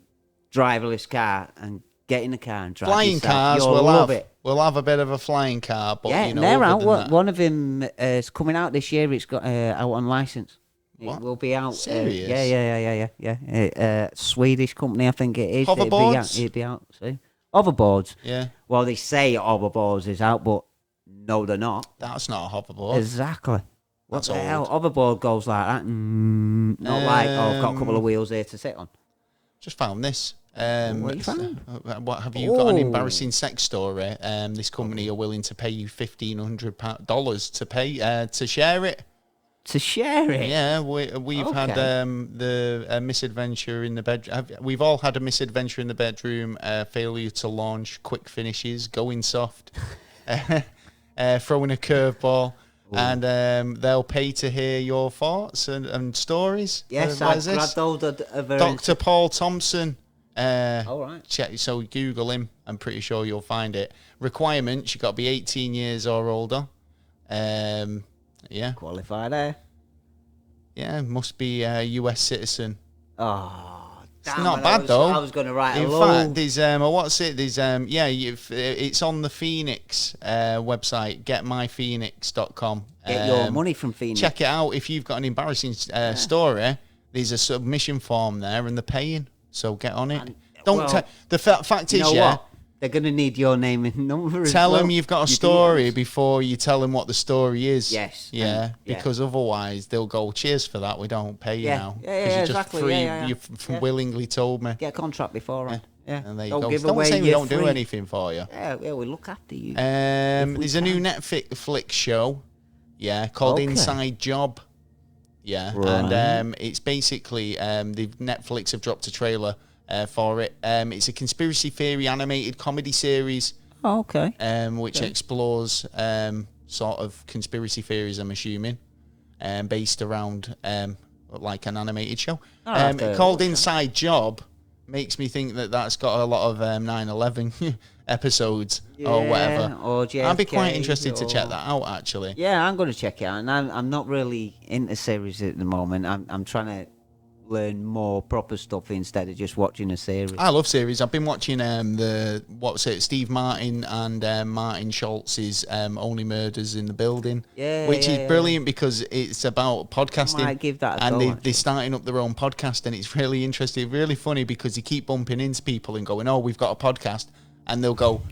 driverless car and get in the car and drive Flying yourself. cars, You'll we'll have a bit of a flying car, but yeah, you know, they're other out. than that- One of them is coming out this year. It's got out on license. What? It will be out. Serious? Yeah. Swedish company, I think it is. Hoverboards? It'd be out. See, hoverboards. Yeah, Well, they say hoverboards is out, but no, they're not. that's not a hoverboard. Exactly. What That's the old. hell? Hoverboard goes like that. Not like, I've got a couple of wheels here to sit on. Just found this. What you found? What have you got? An Oh. embarrassing sex story. This company are willing to pay you $1,500 to pay to share it. To share it? Yeah, we've had the misadventure in the bedroom. We've all had a misadventure in the bedroom. Failure to launch, quick finishes, going soft, throwing a curveball. Ooh. And they'll pay to hear your thoughts and stories. Yes, I've grabbed those. Dr. Paul Thompson. All right. Check. So Google him. I'm pretty sure you'll find it. Requirements: you got to be 18 years or older. Yeah. Qualified there. Yeah, must be a US citizen. Oh, It's damn not it, bad though. I was going to write In a low. fact, there's what's it? There's it's on the Phoenix website, getmyphoenix.com. Get your money from Phoenix. Check it out. If you've got an embarrassing story, there's a submission form there, and they're paying. So get on it. The fact is, what? They're going to need your name and number. Tell them you've got a story before you tell them what the story is. Yes. Yeah, because otherwise they'll go, cheers for that, we don't pay you now. Yeah, you exactly. You willingly told me. Get a contract beforehand. Yeah. And there you Don't go. give Don't away say we your don't do free. anything for you. Yeah, we look after you. There's a new Netflix show, called Inside Job. Yeah, Right. and it's basically Netflix have dropped a trailer for it. It's a conspiracy theory animated comedy series. Oh, okay. Which explores sort of conspiracy theories, I'm assuming, based around like an animated show. Called Inside Job makes me think that that's got a lot of 9/11 episodes or whatever. Or JFK, I'd be quite interested to check that out, actually. Yeah, I'm going to check it out. And I'm not really into series at the moment. I'm trying to learn more proper stuff instead of just watching a series. I love series. I've been watching Steve Martin and Martin Schultz's Only Murders in the Building, which is brilliant because it's about podcasting. I might give that a and go, they're starting up their own podcast, and it's really interesting, really funny because they keep bumping into people and going, "Oh, we've got a podcast," and they'll go,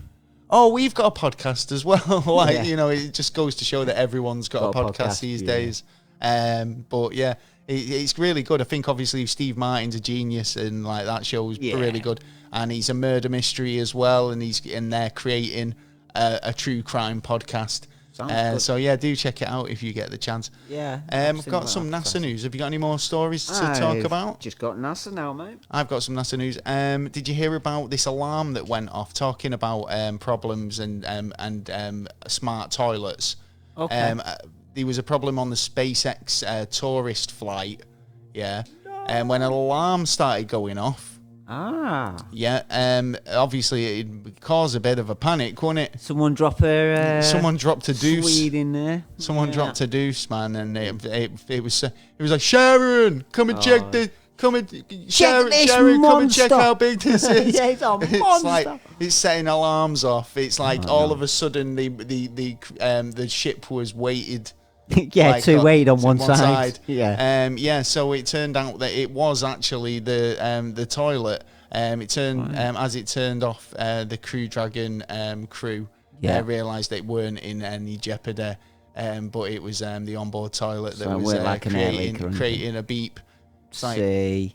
"Oh, we've got a podcast as well." You know, it just goes to show that everyone's got a podcast these days. But yeah. It's really good. I think obviously Steve Martin's a genius, and like that show's really good. And he's a murder mystery as well, and he's in there creating a true crime podcast. So yeah, do check it out if you get the chance. Yeah. I've got some NASA news. Have you got any more stories to talk about? Just got NASA now, mate. I've got some NASA news. Did you hear about this alarm that went off talking about problems and smart toilets? Okay. There was a problem on the SpaceX tourist flight, and when an alarm started going off, obviously it'd cause a bit of a panic, wouldn't it? Someone drop her. Someone dropped a deuce. Swede in there. Someone dropped a deuce, man, and it was like, Sharon, come and check this. Sharon, come and check how big this is. Yeah, it's a monster. It's like it's setting alarms off. It's like all of a sudden the ship was weighted. To wait on one side. So it turned out that it was actually the toilet. It turned as it turned off, the Crew Dragon crew realised they weren't in any jeopardy, but it was the onboard toilet that was creating a beep. And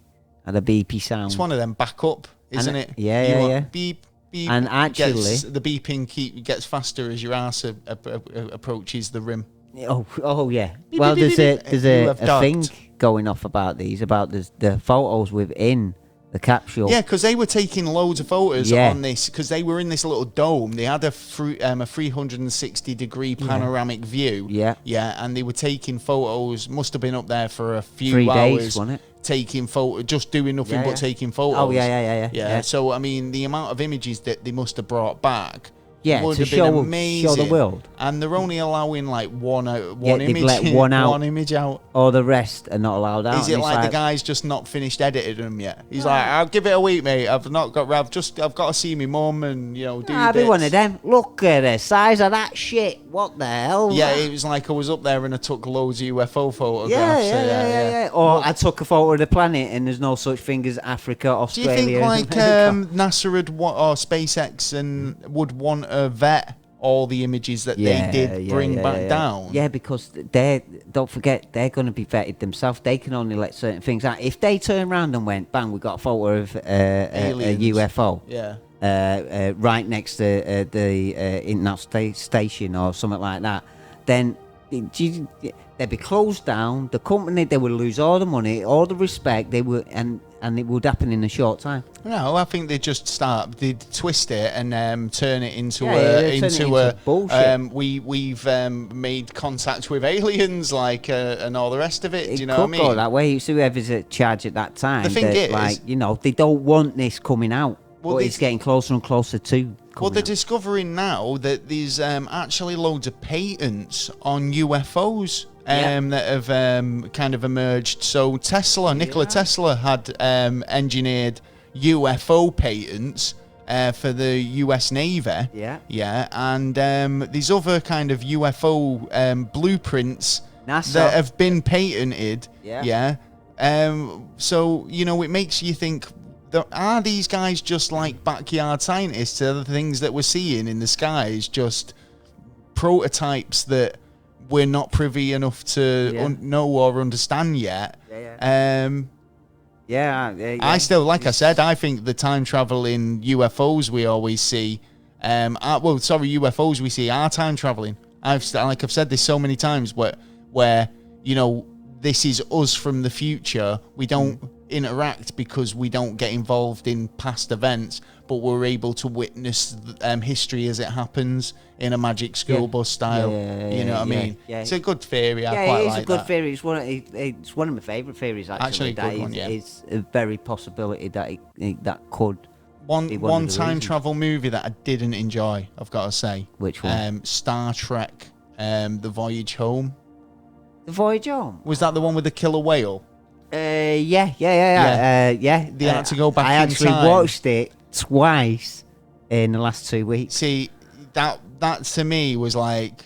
a beepy sound. It's one of them backup, isn't it? Yeah. Beep, And actually, the beeping gets faster as your ass approaches the rim. Oh yeah. Well, there's a thing going off about the photos within the capsule. Yeah, because they were taking loads of photos on this, because they were in this little dome. They had a 360-degree panoramic view. Yeah. Yeah, and they were taking photos. Must have been up there for a few 3 hours. days, wasn't it? Taking photos, just doing nothing but taking photos. Oh, yeah. So, I mean, the amount of images that they must have brought back would to have been amazing. show the world. And they're only allowing like one image. Let one out. One image out. Or the rest are not allowed out. Is it like the guy's just not finished editing them yet? He's like, I'll give it a week, mate. I've got to see my mum and do. I'll be one of them. Look at the size of that shit. What the hell? Yeah, it was like I was up there and I took loads of UFO photographs. Yeah. Or I took a photo of the planet and there's no such thing as Africa, Australia. Do you think like NASA or SpaceX would want to vet all the images that they did bring back down? Yeah, because don't forget, they're going to be vetted themselves. They can only let certain things out. If they turn around and went, bang, we got a photo of a UFO. Yeah. Right next to the International Station or something like that, then they'd be closed down. The company, they would lose all the money, all the respect. They would, and it would happen in a short time. No, I think they'd twist it and turn it into bullshit. We've made contact with aliens, like and all the rest of it. Do you know what I mean? It could go that way. It's whoever's at charge at that time. The thing is, they don't want this coming out. Well, but it's getting closer and closer to. Well, they're discovering now that there's actually loads of patents on UFOs that have kind of emerged. So Nikola Tesla had engineered UFO patents for the US Navy. Yeah, and these other kind of UFO blueprints NASA. That have been patented. Yeah. So it makes you think. Are these guys just like backyard scientists? Are the things that we're seeing in the skies just prototypes that we're not privy enough to know or understand yet? I still, like I said, I think the time traveling UFOs we always see, UFOs we see are time traveling. I've said this so many times, where this is us from the future. We don't interact because we don't get involved in past events, but we're able to witness history as it happens in a magic school bus style. You know what I mean? Yeah. It's a good theory. I quite like that. Yeah, it's a good theory. It's one of my favourite theories. Actually, a good one. It's a very possibility that that could. One time travel movie that I didn't enjoy, I've got to say. Which one? Star Trek, The Voyage Home. The Voyage Home? Was that the one with the killer whale? Yeah. They had to go back in time. I actually watched it twice in the last 2 weeks. See, that to me was like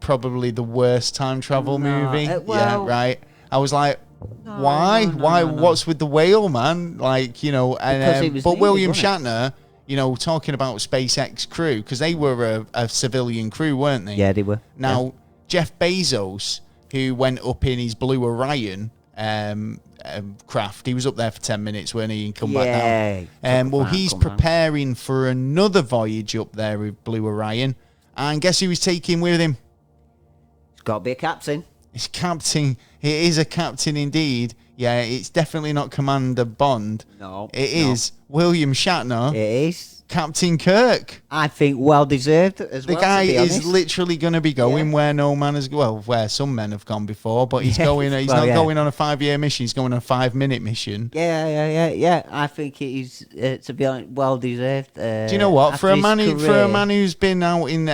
probably the worst time travel movie. Right. I was like, why? What's with the whale, man? Like, but William Shatner, talking about SpaceX crew, because they were a civilian crew, weren't they? Yeah, they were. Now, Jeff Bezos, who went up in his Blue Orion craft, he was up there for 10 minutes, weren't he, and come back down. He's preparing for another voyage up there with Blue Orion, and guess who he's taking with him? It's got to be a captain. It's captain. It is a captain indeed. Yeah, it's definitely not Commander Bond. No. It is William Shatner. It is. Captain Kirk. I think well deserved as well. The guy is literally going to be going where no man has where some men have gone before, but he's going. He's not going on a 5-year mission. He's going on a 5-minute mission. Yeah. I think it is to be honest, well deserved. Do you know what? For a man who's been out in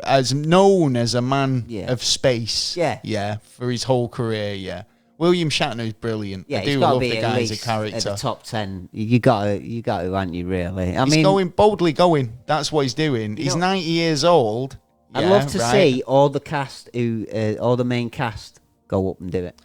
as known as a man of space. Yeah. For his whole career. William Shatner is brilliant. Yeah, I do love the guy as a character. At the top 10, you got to, aren't you? Really? He's boldly going. That's what he's doing. He's 90 years old. I'd love to see all the cast all the main cast go up and do it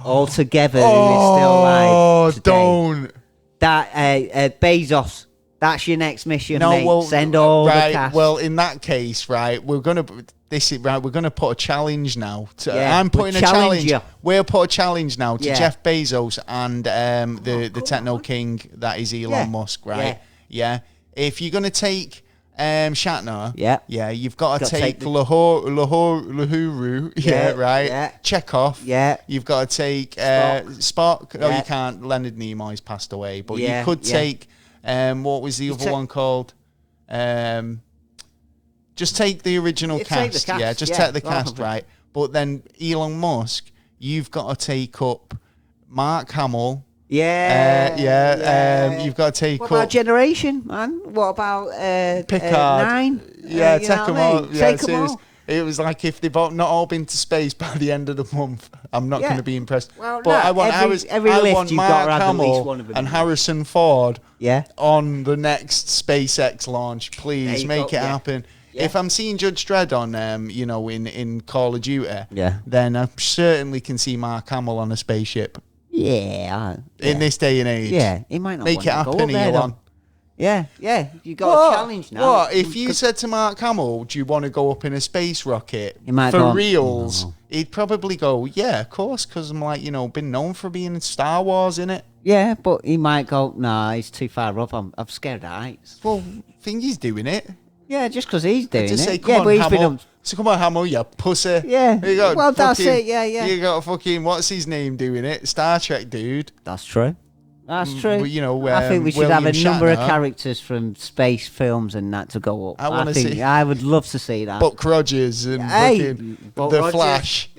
all together. Who is still alive today. Don't. That Bezos. That's your next mission, mate. Well, send all the cast. Well, in that case, right, we're gonna put a challenge now. I'm putting a challenge. We'll put a challenge now to Jeff Bezos and the techno king that is Elon Musk, right? Yeah. If you're gonna take Shatner, you've got to take Lahuru, right? Yeah. Chekhov, You've got to take Spock. No, you can't. Leonard Nimoy's passed away, but you could take. What was the other one called? Just take the original cast. Take the cast, right? But then Elon Musk, you've got to take up Mark Hamill. You've got to take up. What about Generation, man? What about Picard? 9? Take them all. Take them all. It was like if they've not all been to space by the end of the month, I'm not going to be impressed. Well, but I want Mark Hamill and Harrison Ford on the next SpaceX launch. Please make it happen. Yeah. If I'm seeing Judge Dredd on, in Call of Duty, then I certainly can see Mark Hamill on a spaceship. Yeah. In this day and age. Yeah, he might not make it happen, Elon. Yeah, you got a challenge now. What if you said to Mark Hamill, "Do you want to go up in a space rocket for reals?" No. He'd probably go, "Yeah, of course," because I'm like, been known for being in Star Wars, innit? Yeah, but he might go, "Nah, he's too far up. I'm scared of heights." Well, I think he's doing it. Yeah, just because he's doing it. Say, come on, Hamill. So come on, Hamill, you pussy. Yeah. That's it. Yeah. You got fucking what's his name doing it? Star Trek dude. That's true. That's true. I think we should William have a number of Shatner. Characters from space films and that to go up. I see. I would love to see that. Buck Rogers and the Flash.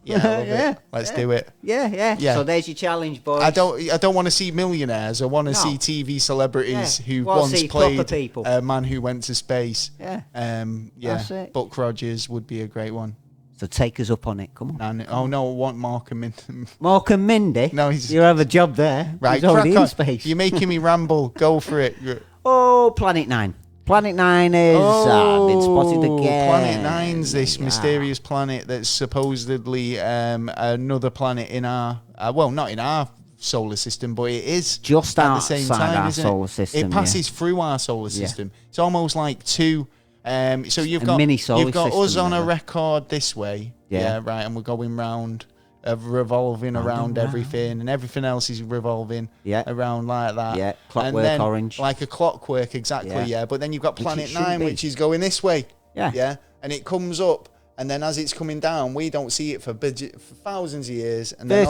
Yeah, Let's do it. Yeah. So there's your challenge, boys. I don't want to see millionaires. I want to see TV celebrities who once played a man who went to space. Yeah. That's it. Buck Rogers would be a great one. So take us up on it. Come on. I want Mark and Mindy. Mark and Mindy? No, you have a job there. Right, he's already in space. You're making me ramble. Go for it. Oh, Planet 9. Planet 9 is been spotted again. Planet 9's this mysterious planet that's supposedly another planet in our not in our solar system, but it is just at the same time, our solar system. It passes through our solar system. It's almost like two. So you've got us on a record this way, right, and we're going round. Revolving around everything, and everything else is revolving around like that. Clockwork Orange. Like a clockwork, exactly, But then you've got Planet 9, which is going this way. And it comes up, and then as it's coming down, we don't see it for thousands of years, and then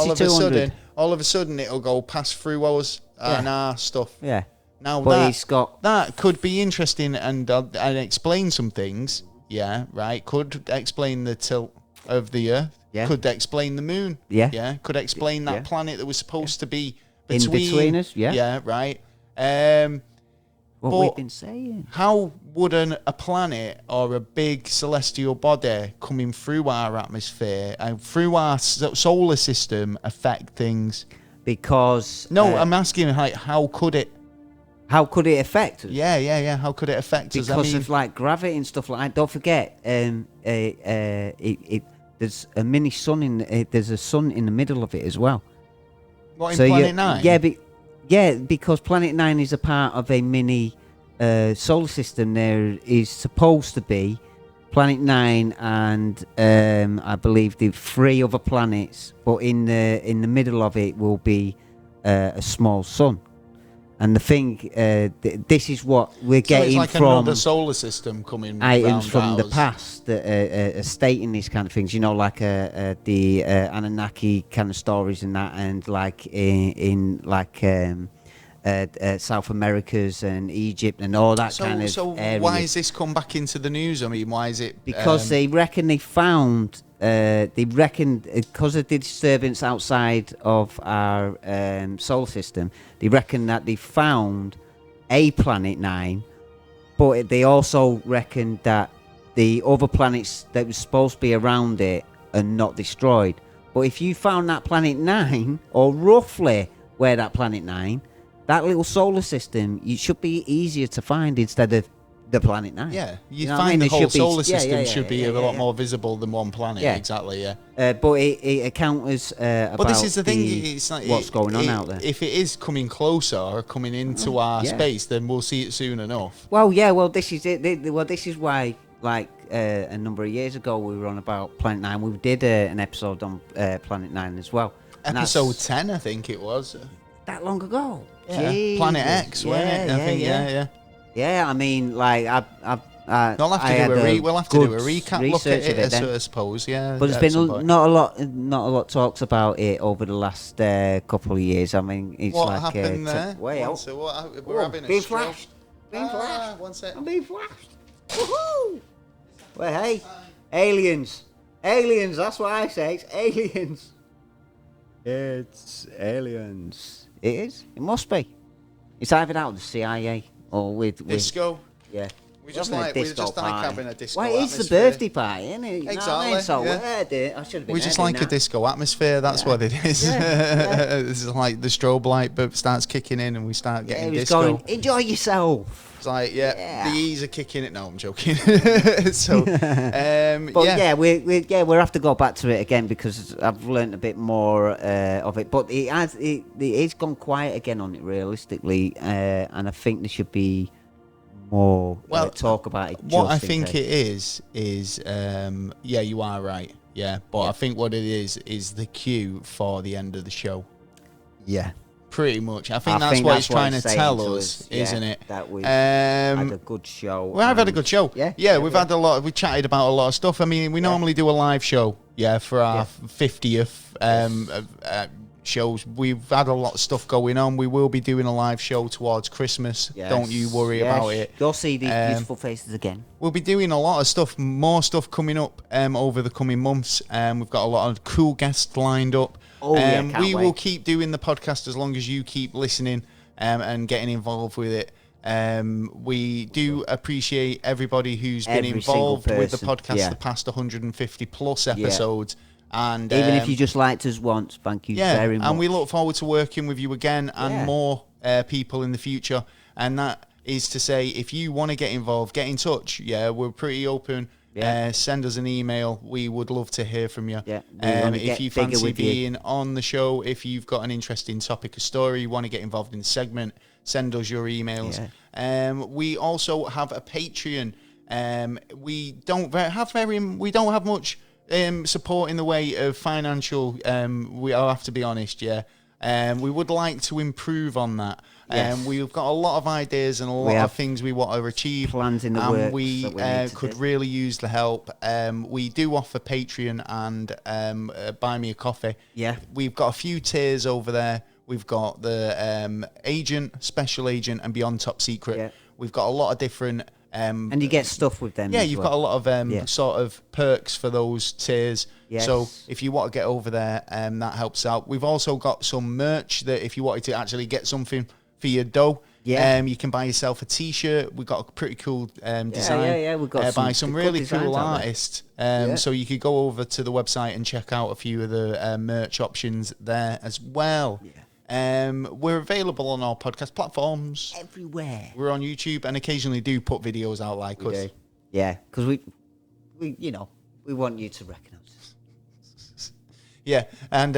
all of a sudden it'll go past through us and our stuff. Yeah. Now but that could be interesting and explain some things. Yeah, right. Could explain the tilt of the Earth. Yeah. Could explain the moon. Yeah. Could explain that planet that was supposed to be between us. Yeah, right. What we've been saying. How would a planet or a big celestial body coming through our atmosphere and through our solar system affect things? Because I'm asking how could it? How could it affect us? Yeah. How could it affect us? Because of like gravity and stuff like that. Don't forget, there's a mini sun there's a sun in the middle of it as well. What, in Planet 9? Yeah, because Planet 9 is a part of a mini solar system. There is supposed to be Planet 9 and I believe the 3 other planets, but in the middle of it will be a small sun. And the thing, this is what we're getting it's like from another solar system coming items from the past that are stating these kind of things. Like the Anunnaki kind of stories and that, and like in South Americas and Egypt and all that kind of. So area. Why has this come back into the news? I mean, why is it? Because they reckon they found. Because of the disturbance outside of our solar system, they reckon that they found a Planet 9, but they also reckon that the other planets that were supposed to be around it are not destroyed. But if you found that Planet 9, or roughly where that Planet 9, that little solar system, it should be easier to find instead of the planet 9. Yeah, you know find the whole solar be, system should be a lot more visible than one planet. Yeah. Exactly, yeah. But it encounters about But this is the thing, it's like what's going on out there. If it is coming closer or coming into our space, then we'll see it soon enough. Well, yeah, well, this is it. This is why, like, a number of years ago, we were on about Planet 9. We did an episode on Planet 9 as well. Episode 10, I think it was. That long ago? Yeah. Planet X, wasn't it? I think, yeah. Yeah, I mean, like, we'll have to do a recap look at it, I suppose, yeah. But there's been not a lot talks about it over the last couple of years. I mean, it's what like happened there? We're having being a stroke. flashed. Being flashed. One sec. I'm being flashed. Woohoo! Well, hey, aliens. That's what I say. It's aliens. It's aliens. It is. It must be. It's either out of the CIA or with disco. Yeah. We're just like having a disco. Well, it's the birthday party, isn't it? You exactly. Know what I mean? So yeah. I should have been. We just like a disco atmosphere. That's what it is. Yeah. This is like the strobe light, but starts kicking in, and we start getting disco. Going, enjoy yourself. It's like the E's are kicking it. No, I'm joking. So, but we'll have to go back to it again because I've learnt a bit more of it. But it's gone quiet again on it realistically, and I think there should be more talk about it. What I think it is you are right. Yeah, but I think what it is the cue for the end of the show. Yeah. Pretty much. I think that's what he's trying to tell us, isn't it? That we had a good show. Well, I've had a good show. Yeah, we've had a lot. We chatted about a lot of stuff. I mean, we normally do a live show, for our 50th shows. We've had a lot of stuff going on. We will be doing a live show towards Christmas. Yes. Don't you worry about it. You'll see these beautiful faces again. We'll be doing a lot of stuff, more stuff coming up over the coming months. We've got a lot of cool guests lined up. We will keep doing the podcast as long as you keep listening and getting involved with it. We do appreciate everybody who's been involved with the podcast the past 150 plus episodes. And even if you just liked us once, thank you very much. And we look forward to working with you again and more people in the future. And that is to say, if you want to get involved, get in touch. Yeah, we're pretty open. Send us an email. We would love to hear from you. If you fancy being on the show, if you've got an interesting topic or story, you want to get involved in the segment, send us your emails. We also have a Patreon. We don't have much support in the way of financial. I'll have to be honest. We would like to improve on that. We've got a lot of ideas and a lot of things we want to achieve. Plans in the works. And we could really use the help. We do offer Patreon and Buy Me a Coffee. Yeah. We've got a few tiers over there. We've got the agent, special agent, and beyond top secret. Yeah. We've got a lot of different... and you get stuff with them. Yeah, you've got a lot of sort of perks for those tiers. Yes. So if you want to get over there, that helps out. We've also got some merch that if you wanted to actually get something for your dough, you can buy yourself a T-shirt. We've got a pretty cool design. We've got by some really cool artists. So you could go over to the website and check out a few of the merch options there as well. We're available on all podcast platforms. Everywhere. We're on YouTube and occasionally do put videos out like us. Yeah, because we want you to recognise us. Yeah, and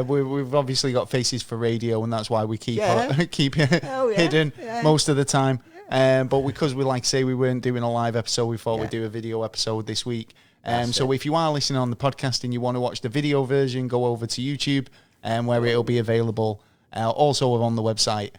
we've obviously got faces for radio, and that's why we keep hidden most of the time. But because we we weren't doing a live episode, we thought we'd do a video episode this week. So if you are listening on the podcast and you want to watch the video version, go over to YouTube. Where it'll be available, also on the website.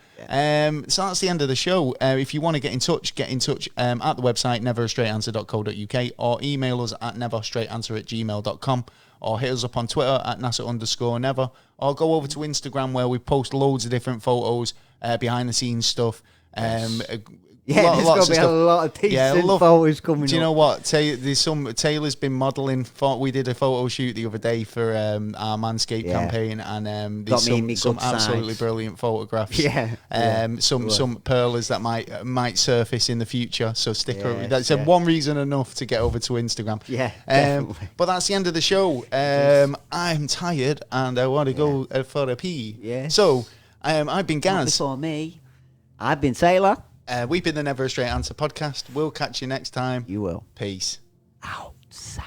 So that's the end of the show. If you want to get in touch at the website, neverastraightanswer.co.uk, or email us at neverstraightanswer@gmail.com, or hit us up on Twitter at NASA_never, or go over to Instagram where we post loads of different photos, behind the scenes stuff. There's going to be a lot of decent photos coming up. Do you know what? Taylor's been modelling. We did a photo shoot the other day for our Manscaped campaign, and there's some absolutely brilliant photographs. Some pearlers that might surface in the future. So stick around. That's one reason enough to get over to Instagram. Definitely. But that's the end of the show. I'm tired and I want to go for a pee. So I've been Gaz. Before me, I've been Taylor. We've been the Never a Straight Answer podcast. We'll catch you next time. You will. Peace. Outside.